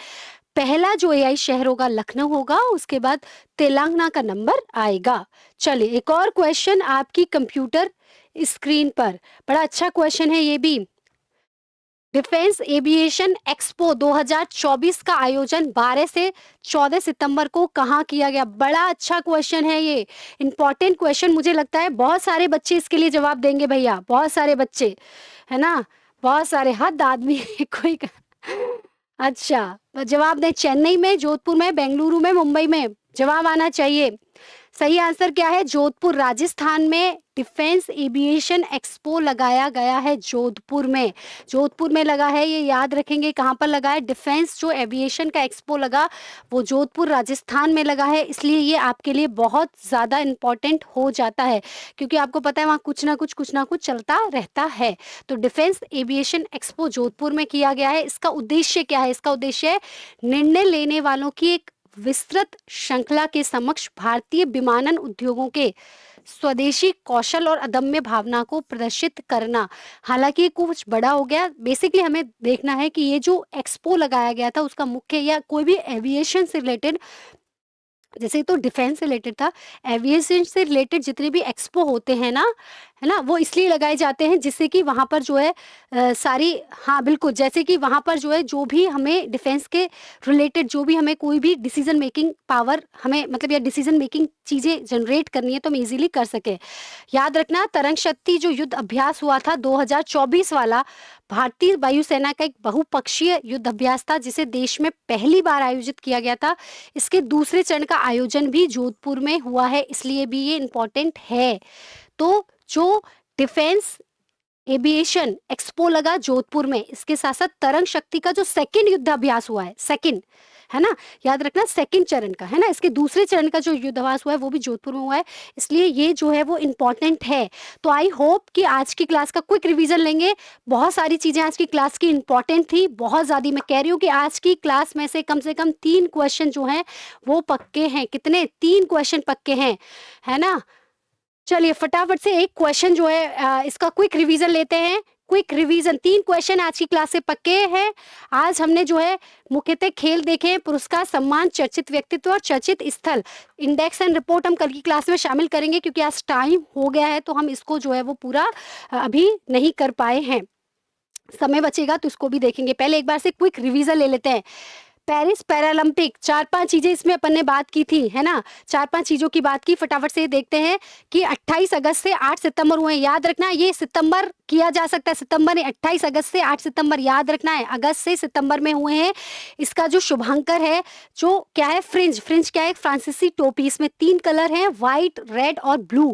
पहला जो एआई शहर होगा लखनऊ होगा, उसके बाद तेलंगाना का नंबर आएगा। चलिए एक और क्वेश्चन आपकी कंप्यूटर स्क्रीन पर, बड़ा अच्छा क्वेश्चन है ये भी। डिफेंस एविएशन एक्सपो 2024 का आयोजन 12 से 14 सितंबर को कहाँ किया गया? बड़ा अच्छा क्वेश्चन है ये, इंपॉर्टेंट क्वेश्चन। मुझे लगता है बहुत सारे बच्चे इसके लिए जवाब देंगे भैया, बहुत सारे बच्चे, है ना, बहुत सारे, हद आदमी कोई अच्छा जवाब दें। चेन्नई में, जोधपुर में, बेंगलुरु में, मुंबई में? जवाब आना चाहिए। सही आंसर क्या है? जोधपुर, राजस्थान में डिफेंस एविएशन एक्सपो लगाया गया है जोधपुर में। जोधपुर में लगा है, ये याद रखेंगे। कहाँ पर लगा है? डिफेंस जो एविएशन का एक्सपो लगा वो जोधपुर राजस्थान में लगा है। इसलिए ये आपके लिए बहुत ज़्यादा इम्पोर्टेंट हो जाता है, क्योंकि आपको पता है वहाँ कुछ ना कुछ चलता रहता है। तो डिफेंस एविएशन एक्सपो जोधपुर में किया गया है। इसका उद्देश्य क्या है? इसका उद्देश्य है निर्णय लेने वालों की एक विस्तृत श्रृंखला के समक्ष भारतीय विमानन उद्योगों के स्वदेशी कौशल और अदम्य भावना को प्रदर्शित करना। हालांकि ये कुछ बड़ा हो गया, बेसिकली हमें देखना है कि ये जो एक्सपो लगाया गया था उसका मुख्य, या कोई भी एविएशन से रिलेटेड, जैसे तो डिफेंस से रिलेटेड था, एविएशन से रिलेटेड जितने भी एक्सपो होते हैं ना, है ना, वो इसलिए लगाए जाते हैं जिससे कि वहाँ पर जो है सारी, हाँ बिल्कुल, जैसे कि वहाँ पर जो है जो भी हमें डिफेंस के रिलेटेड जो भी हमें कोई भी डिसीजन मेकिंग पावर हमें मतलब या डिसीजन मेकिंग चीज़ें जनरेट करनी है तो हम इजीली कर सके। याद रखना तरंग शक्ति जो युद्ध अभ्यास हुआ था 2024 वाला, भारतीय वायुसेना का एक बहुपक्षीय युद्ध अभ्यास था जिसे देश में पहली बार आयोजित किया गया था। इसके दूसरे चरण का आयोजन भी जोधपुर में हुआ है, इसलिए भी ये इम्पोर्टेंट है। तो जो डिफेंस एविएशन एक्सपो लगा जोधपुर में, इसके साथ साथ तरंग शक्ति का जो सेकंड युद्ध अभ्यास हुआ है, सेकंड, है ना, याद रखना सेकंड चरण का, है ना, इसके दूसरे चरण का जो युद्धाभ्यास हुआ है वो भी जोधपुर में हुआ है, इसलिए ये जो है वो इम्पोर्टेंट है। तो आई होप कि आज की क्लास का क्विक रिवीजन लेंगे। बहुत सारी चीजें आज की क्लास की इंपॉर्टेंट थी, बहुत ज्यादा। मैं कह रही हूँ कि आज की क्लास में से कम 3 क्वेश्चन जो हैं वो पक्के हैं। कितने? 3 क्वेश्चन पक्के हैं, है ना। चलिए फटाफट से एक क्वेश्चन जो है इसका क्विक रिवीजन लेते हैं। क्विक रिवीजन, 3 क्वेश्चन आज की क्लास से पक्के हैं। आज हमने जो है मुख्यतः खेल देखे, पुरस्कार, सम्मान, चर्चित व्यक्तित्व और चर्चित स्थल। इंडेक्स एंड रिपोर्ट हम कल की क्लास में शामिल करेंगे, क्योंकि आज टाइम हो गया है तो हम इसको जो है वो पूरा अभी नहीं कर पाए हैं। समय बचेगा तो इसको भी देखेंगे। पहले एक बार से क्विक रिवीजन ले लेते हैं। पेरिस पैरालंपिक, 4-5 चीजें इसमें अपन ने बात की थी, है ना, 4-5 चीजों की बात की। फटाफट से देखते हैं कि 28 अगस्त से 8 सितंबर हुए। याद रखना ये सितंबर किया जा सकता है, सितंबर नहीं, 28 अगस्त से 8 सितंबर याद रखना है, अगस्त से सितंबर में हुए हैं। इसका जो शुभांकर है, जो क्या है, फ्रिंज, फ्रिंज क्या है? फ्रांसीसी टोपी। इसमें 3 कलर हैं, व्हाइट, रेड और ब्लू।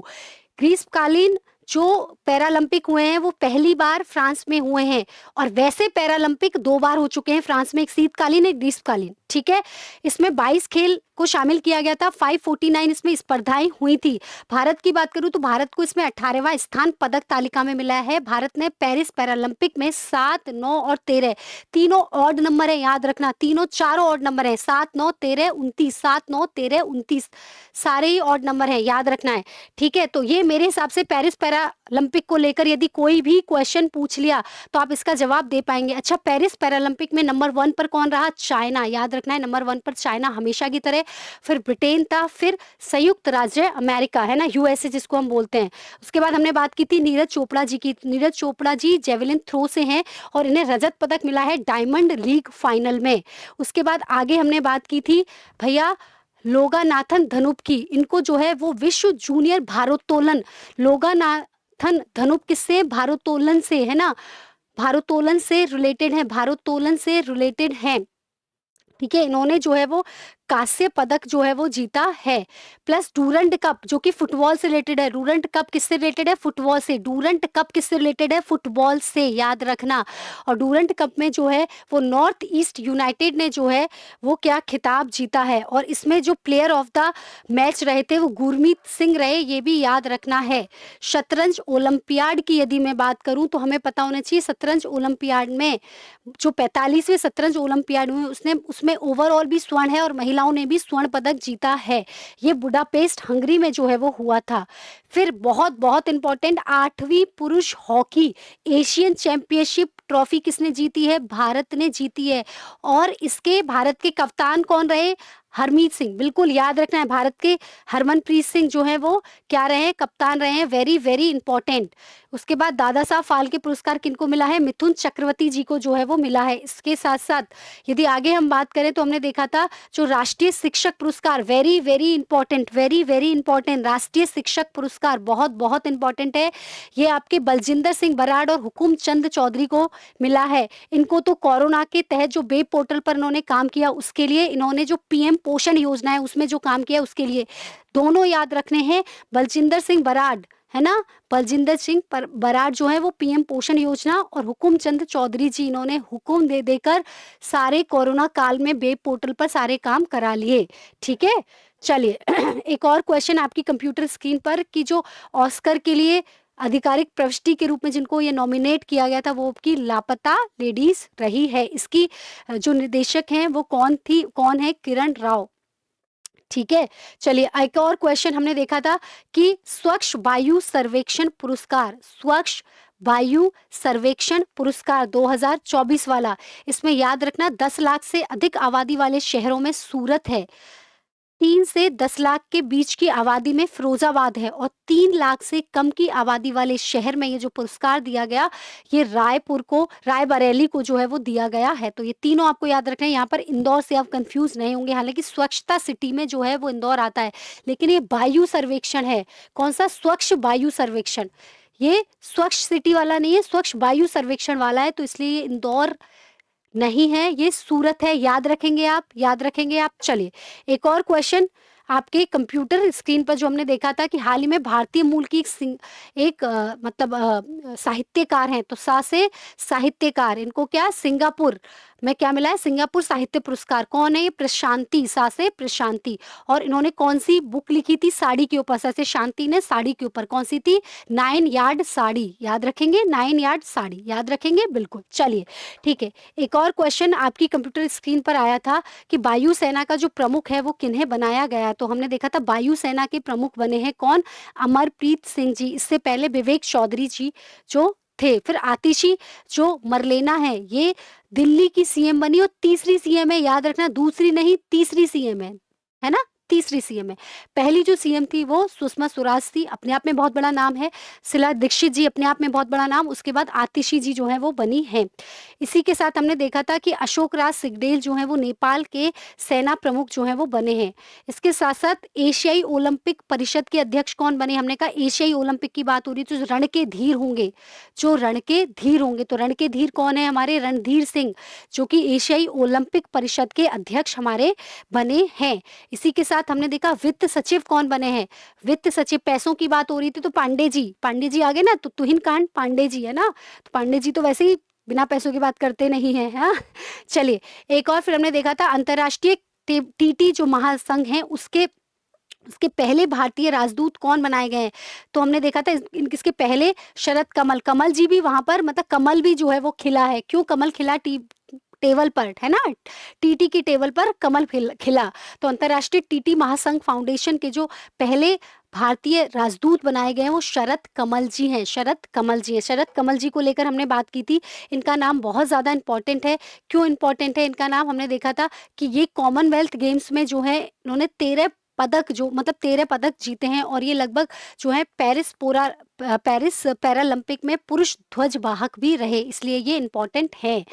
ग्रीष्मकालीन जो पैरालंपिक हुए हैं वो पहली बार फ्रांस में हुए हैं, और वैसे पैरालंपिक 2 बार हो चुके हैं फ्रांस में, एक शीतकालीन एक ग्रीष्मकालीन, ठीक है। इसमें 22 खेल को शामिल किया गया था, 549 इसमें स्पर्धाएं हुई थी। भारत की बात करूं तो भारत को इसमें 18वां स्थान पदक तालिका में मिला है। भारत ने पेरिस पैरालंपिक में 7, 9 और 13 तीनों ऑड नंबर है, याद रखना, तीनों चारों ऑड नंबर है, 7, 9, 13, 29, 7, 9, 13, 29 सारे ही ऑड नंबर है, याद रखना है। ठीक है, तो ये मेरे हिसाब से पेरिस पैरालंपिक को लेकर यदि कोई भी क्वेश्चन पूछ लिया तो आप इसका जवाब दे पाएंगे। अच्छा, पेरिस पैरालंपिक में नंबर 1 पर कौन रहा? चाइना, याद रखना है, नंबर 1 पर चाइना हमेशा की तरह, फिर ब्रिटेन था, फिर संयुक्त राज्य अमेरिका, है ना, यूएसए जिसको हम बोलते हैं। उसके बाद हमने बात की थी नीरज चोपड़ा जी की। नीरज चोपड़ा जी जेवलिन थ्रो से हैं और इन्हें रजत पदक मिला है डायमंड लीग फाइनल में। उसके बाद आगे हमने बात की थी भैया लोगानाथन धनुप की। इनको जो है वो विश्व जूनियर भारोत्तोलन, लोगानाथन धनुप किससे? भारोत्तोलन से, है ना, भारोत्तोलन से रिलेटेड है, भारोत्तोलन से रिलेटेड है। ठीक है, इन्होंने जो है वो कांस्य पदक जो है वो जीता है। प्लस डूरंट कप जो कि फुटबॉल से रिलेटेड है। डूरंट कप किससे रिलेटेड है? फुटबॉल से। डूरंट कप किससे रिलेटेड है? फुटबॉल से, याद रखना। और डूरंट कप में जो है वो नॉर्थ ईस्ट यूनाइटेड ने जो है वो क्या खिताब जीता है। और इसमें जो प्लेयर ऑफ द मैच रहे थे वो गुरमीत सिंह रहे, ये भी याद रखना है। शतरंज ओलंपियाड की यदि मैं बात करूं तो हमें पता होना चाहिए शतरंज ओलंपियाड में जो 45वें शतरंज ओलंपियाड में उसमें ओवरऑल भी स्वर्ण है और महिलाओं ने भी स्वर्ण पदक जीता है। ये बुडापेस्ट हंगरी में जो है वो हुआ था। फिर बहुत बहुत इंपॉर्टेंट 8वीं पुरुष हॉकी एशियन चैंपियनशिप ट्रॉफी किसने जीती है? भारत ने जीती है। और इसके भारत के कप्तान कौन रहे? हरमीत सिंह, बिल्कुल याद रखना है। भारत के हरमनप्रीत सिंह जो है वो क्या रहे? कप्तान रहे हैं। Very very important. उसके बाद दादा साहब फाल्के पुरस्कार किनको मिला है? मिथुन चक्रवर्ती जी को जो है वो मिला है। इसके साथ साथ यदि आगे हम बात करें तो हमने देखा था जो राष्ट्रीय शिक्षक पुरस्कार, very very important, very very important, राष्ट्रीय शिक्षक पुरस्कार बहुत बहुत इंपॉर्टेंट है। ये आपके बलजिंदर सिंह बराड़ और हुकुम चंद चौधरी को मिला है। इनको तो कोरोना के तहत जो वेब पोर्टल पर इन्होंने काम किया उसके लिए, इन्होंने जो पीएम पोषण योजना है उसमें जो काम किया उसके लिए, दोनों याद रखने हैं। बलजिंदर सिंह बराड़, है ना, बलजिंदर सिंह बराड़ जो है वो पीएम पोषण योजना, और हुकुम चंद चौधरी जी इन्होंने हुकुम दे देकर सारे कोरोना काल में वेब पोर्टल पर सारे काम करा लिए। ठीक है, चलिए एक और क्वेश्चन आपकी कंप्यूटर स्क्रीन पर कि जो ऑस्कर के लिए आधिकारिक प्रविष्टि के रूप में जिनको ये नॉमिनेट किया गया था वो आपकी लापता लेडीज रही है। इसकी जो निर्देशक हैं वो कौन है? किरण राव। ठीक है, चलिए एक और क्वेश्चन हमने देखा था कि स्वच्छ वायु सर्वेक्षण पुरस्कार, स्वच्छ वायु सर्वेक्षण पुरस्कार 2024 वाला, इसमें याद रखना 10 लाख से अधिक आबादी वाले शहरों में सूरत है, 3 से 10 लाख के बीच की आबादी में फिरोजाबाद है, और 3 लाख से कम की आबादी वाले शहर में ये जो पुरस्कार दिया गया ये रायबरेली को जो है वो दिया गया है। तो ये तीनों आपको याद रखना है। यहाँ पर इंदौर से आप कंफ्यूज नहीं होंगे, हालांकि स्वच्छता सिटी में जो है वो इंदौर आता है, लेकिन ये वायु सर्वेक्षण है। कौन सा? स्वच्छ वायु सर्वेक्षण। ये स्वच्छ सिटी वाला नहीं है, स्वच्छ वायु सर्वेक्षण वाला है, तो इसलिए ये इंदौर नहीं है, ये सूरत है। याद रखेंगे आप, याद रखेंगे आप। चलिए एक और क्वेश्चन आपके कंप्यूटर स्क्रीन पर जो हमने देखा था कि हाल ही में भारतीय मूल की मतलब साहित्यकार हैं, तो सा से साहित्यकार, इनको क्या सिंगापुर में क्या मिला है? सिंगापुर साहित्य पुरस्कार। कौन है ये? प्रशांति, सा से प्रशांति। और इन्होंने कौन सी बुक लिखी थी? साड़ी के ऊपर। सा से शांति ने साड़ी के ऊपर, कौन सी थी? 9 यार्ड साड़ी, याद रखेंगे, 9 यार्ड साड़ी, याद रखेंगे, बिल्कुल। चलिए ठीक है, एक और क्वेश्चन आपकी कंप्यूटर स्क्रीन पर आया था कि वायुसेना का जो प्रमुख है वो किन्हें बनाया गया है? तो हमने देखा था वायुसेना के प्रमुख बने हैं कौन? अमरप्रीत सिंह जी। इससे पहले विवेक चौधरी जी जो थे। फिर आतिशी जो मरलेना है ये दिल्ली की सीएम बनी और तीसरी सीएम है, याद रखना, दूसरी नहीं तीसरी सीएम है ना, तीसरी सीएम है। पहली जो सीएम थी वो सुषमा स्वराज थी, अपने आप में बहुत बड़ा नाम है। शीला दीक्षित जी अपने आप में बहुत बड़ा नाम। उसके बाद आतिशी जी जो है वो बनी है। इसी के साथ हमने देखा था कि अशोक राज सिगडेल जो है वो नेपाल के सेना प्रमुख जो है वो बने हैं। इसके साथ साथ एशियाई ओलंपिक परिषद के अध्यक्ष कौन बने? हमने कहा एशियाई ओलंपिक की बात हो रही तो रण के धीर होंगे, जो रण के धीर होंगे, तो रण के धीर कौन है? हमारे रणधीर सिंह, जो कि एशियाई ओलंपिक परिषद के अध्यक्ष हमारे बने हैं। इसी के साथ हमने देखा वित्त सचिव कौन बने हैं? वित्त सचिव, पैसों की बात हो रही थी तो पांडे जी आ गए ना, तो तुहिन कांड पांडे जी, है ना। तो पांडे जी तो वैसे ही बिना पैसों की बात करते नहीं हैं, हाँ? चलिए, एक और फिर हमने देखा था अंतर्राष्ट्रीय टीटी जो महासंघ है उसके पहले भारतीय राजदूत कौन बनाए गए हैं? तो हमने देखा था इसके पहले शरद कमल, कमल जी भी वहाँ पर, मतलब कमल भी जो है वो खिला है। क्यों कमल खिला? टेबल पर, है ना? टीटी की टेबल पर कमल खिला। तो अंतर्राष्ट्रीय टीटी महासंघ फाउंडेशन के जो पहले भारतीय राजदूत बनाए गए हैं वो शरद कमल जी हैं, शरद कमल जी हैं। शरद कमल जी को लेकर हमने बात की थी। इनका नाम बहुत ज़्यादा इम्पोर्टेंट है। क्यों इम्पोर्टेंट है इनका नाम? हमने देखा था कि ये कॉमनवेल्थ गेम्स में जो है इन्होंने 13 पदक, जो मतलब 13 पदक जीते हैं, और ये लगभग जो है पेरिस पैरालंपिक में पुरुष ध्वज वाहक भी रहे, इसलिए ये इम्पोर्टेंट है।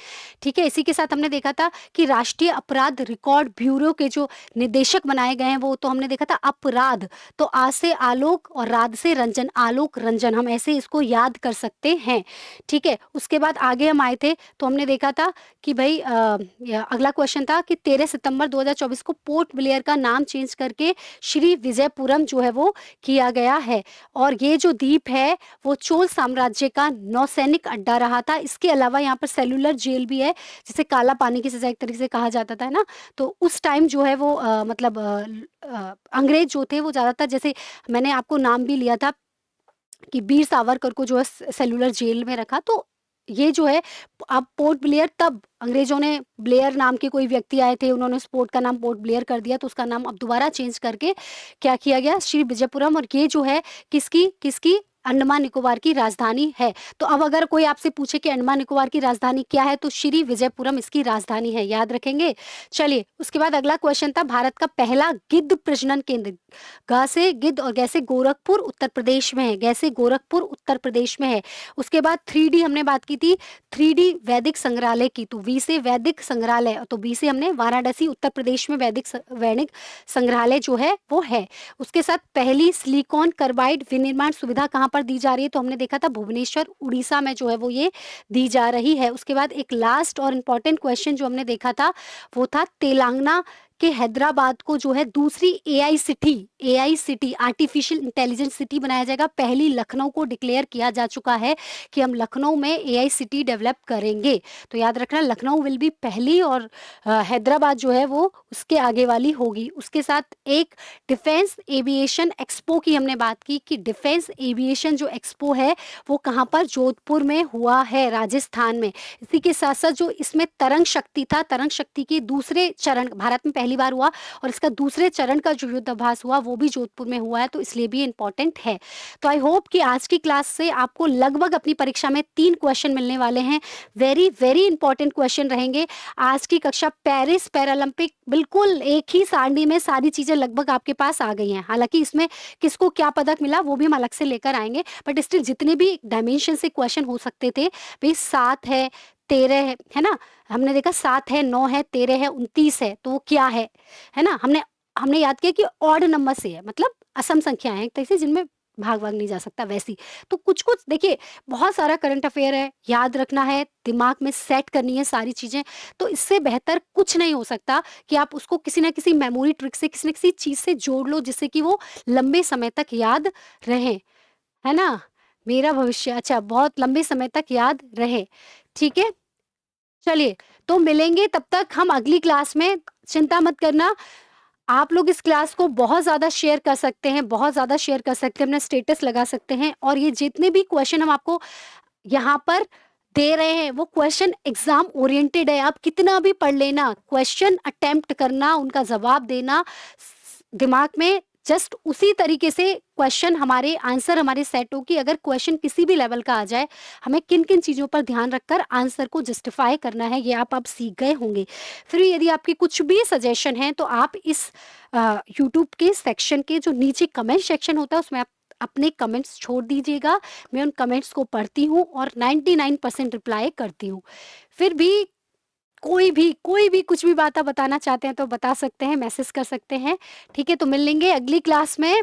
ठीक है, इसी के साथ हमने देखा था कि राष्ट्रीय अपराध रिकॉर्ड ब्यूरो के जो निदेशक बनाए गए हैं वो तो हमने देखा था अपराध, तो आ से आलोक और राध से रंजन, आलोक रंजन, हम ऐसे इसको याद कर सकते हैं। ठीक है, उसके बाद आगे हम आए थे तो हमने देखा था कि भाई अगला क्वेश्चन था कि 13 सितंबर 2024 को पोर्ट ब्लेयर का नाम चेंज करके श्री विजयपुरम जो है वो किया गया है, और ये जो द्वीप है वो चोल साम्राज्य का नौसैनिक अड्डा रहा था। इसके अलावा यहाँ पर सेलुलर जेल भी है, जिसे काला पानी की सजा एक तरीके से कहा जाता था, है ना? तो उस टाइम जो है वो मतलब अंग्रेज जो थे वो ज़्यादातर, जैसे मैंने आपको नाम भी लिया था कि वीर सावरकर को जो है सेलुलर जेल में रखा, तो ये जो है अब पोर्ट ब्लेयर, तब अंग्रेजों ने, ब्लेयर नाम के कोई व्यक्ति आए थे, उन्होंने उस पोर्ट का नाम पोर्ट ब्लेयर कर दिया, तो उसका नाम अब दोबारा चेंज करके क्या किया गया? श्री विजयपुरम। और ये जो है किसकी किसकी अंडमान निकोबार की राजधानी है। तो अब अगर कोई आपसे पूछे कि अंडमान निकोबार की राजधानी क्या है, तो श्री विजयपुरम इसकी राजधानी है, याद रखेंगे। चलिए, उसके बाद अगला क्वेश्चन था भारत का पहला गिद्ध प्रजनन केंद्र, ग से गिद्ध और गैसे गोरखपुर उत्तर प्रदेश में है, गैसे गोरखपुर उत्तर प्रदेश में है। उसके बाद 3D हमने बात की थी, 3D वैदिक संग्रहालय की, तो वी से वैदिक संग्रहालय, तो बी से हमने वाराणसी उत्तर प्रदेश में वैदिक संग्रहालय जो है वो है। उसके साथ पहली सिलिकॉन कार्बाइड विनिर्माण सुविधा कहाँ पर दी जा रही है? तो हमने देखा था भुवनेश्वर उड़ीसा में जो है वो ये दी जा रही है। उसके बाद एक लास्ट और इम्पॉर्टेंट क्वेश्चन जो हमने देखा था वो था तेलंगाना के हैदराबाद को जो है दूसरी AI city artificial intelligence city बनाया जाएगा। पहली लखनऊ को डिक्लेयर किया जा चुका है कि हम लखनऊ में एआई सिटी डेवलप करेंगे, तो याद रखना लखनऊ विल बी पहली, और हैदराबाद जो है वो उसके आगे वाली होगी। उसके साथ एक डिफेंस एविएशन एक्सपो की हमने बात की कि डिफेंस एविएशन जो एक्सपो है वो कहाँ पर? जोधपुर में हुआ है, राजस्थान में। इसी के साथ साथ जो इसमें तरंग शक्ति था, तरंग शक्ति के दूसरे चरण भारत में पहली बार हुआ, और इसका दूसरे चरण का जो युद्धाभ्यास हुआ वो भी जोधपुर में हुआ है, तो इसलिए भी इम्पोर्टेंट है। तो आई होप कि आज की क्लास से आपको लगभग अपनी परीक्षा में 3 क्वेश्चन मिलने वाले हैं, वेरी वेरी इंपॉर्टेंट क्वेश्चन रहेंगे। आज की कक्षा पेरिस पैरालंपिक, बिल्कुल एक ही सारणी में सारी चीजें लगभग आपके पास आ गई हैं। हालांकि इसमें किसको क्या पदक मिला वो भी हम अलग से लेकर आएंगे, बट स्टिल जितने भी डायमेंशन से क्वेश्चन हो सकते थे, भाई 7 है, 13 है ना, हमने देखा 7 है, 9 है, 13 है, 29 है, तो वो क्या है ना? हमने हमने याद किया कि ऑड नंबर से है, मतलब असम संख्या है एक तरह से जिनमें भाग नहीं जा सकता, वैसी। तो कुछ कुछ देखिए, बहुत सारा करंट अफेयर है, याद रखना है, दिमाग में सेट करनी है सारी चीजें। तो इससे बेहतर कुछ नहीं हो सकता कि आप उसको किसी ना किसी मेमोरी ट्रिक से, किसी न किसी चीज से जोड़ लो, जिससे कि वो लंबे समय तक याद रहे, है ना? मेरा भविष्य, अच्छा, बहुत लंबे समय तक याद रहे। ठीक है, चलिए, तो मिलेंगे तब तक हम अगली क्लास में। चिंता मत करना, आप लोग इस क्लास को बहुत ज़्यादा शेयर कर सकते हैं, बहुत ज़्यादा शेयर कर सकते हैं, अपना स्टेटस लगा सकते हैं, और ये जितने भी क्वेश्चन हम आपको यहाँ पर दे रहे हैं वो क्वेश्चन एग्जाम ओरिएंटेड है। आप कितना भी पढ़ लेना, क्वेश्चन अटेम्प्ट करना, उनका जवाब देना, दिमाग में जस्ट उसी तरीके से क्वेश्चन हमारे आंसर हमारे सेट हो कि अगर क्वेश्चन किसी भी लेवल का आ जाए, हमें किन किन चीज़ों पर ध्यान रखकर आंसर को जस्टिफाई करना है, ये आप सीख गए होंगे। फिर यदि आपके कुछ भी सजेशन है तो आप इस यूट्यूब के सेक्शन के जो नीचे कमेंट सेक्शन होता है उसमें आप अपने कमेंट्स छोड़ दीजिएगा। मैं उन कमेंट्स को पढ़ती हूँ और 99% रिप्लाई करती हूँ। फिर भी कोई भी कुछ भी बात आप बताना चाहते हैं तो बता सकते हैं, मैसेज कर सकते हैं। ठीक है, तो मिल लेंगे अगली क्लास में।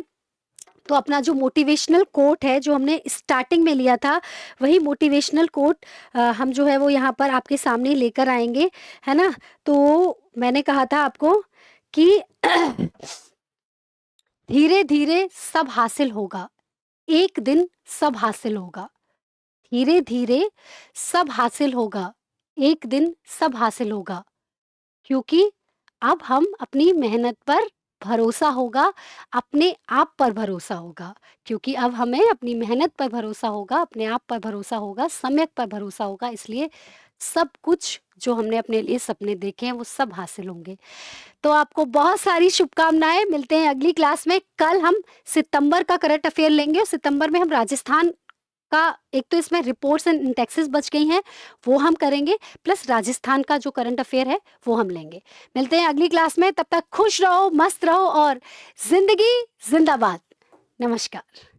तो अपना जो मोटिवेशनल कोट है जो हमने स्टार्टिंग में लिया था, वही मोटिवेशनल कोट हम जो है वो यहाँ पर आपके सामने लेकर आएंगे, है ना? तो मैंने कहा था आपको कि धीरे धीरे सब हासिल होगा, एक दिन सब हासिल होगा। धीरे-धीरे सब हासिल होगा, एक दिन सब हासिल होगा, क्योंकि अब हम अपनी मेहनत पर भरोसा होगा, अपने आप पर भरोसा होगा, क्योंकि अब हमें अपनी मेहनत पर भरोसा होगा, अपने आप पर भरोसा होगा, समय पर भरोसा होगा, इसलिए सब कुछ जो हमने अपने लिए सपने देखे हैं, वो सब हासिल होंगे। तो आपको बहुत सारी शुभकामनाएँ, मिलते हैं अगली क्लास में। कल हम सितंबर का करंट अफ़ेयर लेंगे और सितंबर में हम राजस्थान का, एक तो इसमें रिपोर्ट्स एंड इंडेक्सेस बच गई हैं, वो हम करेंगे, प्लस राजस्थान का जो करंट अफ़ेयर है, वो हम लेंगे। मिलते हैं अगली क्लास में, तब तक खुश रहो, मस्त रहो और ज़िंदगी ज़िंदाबाद। नमस्कार।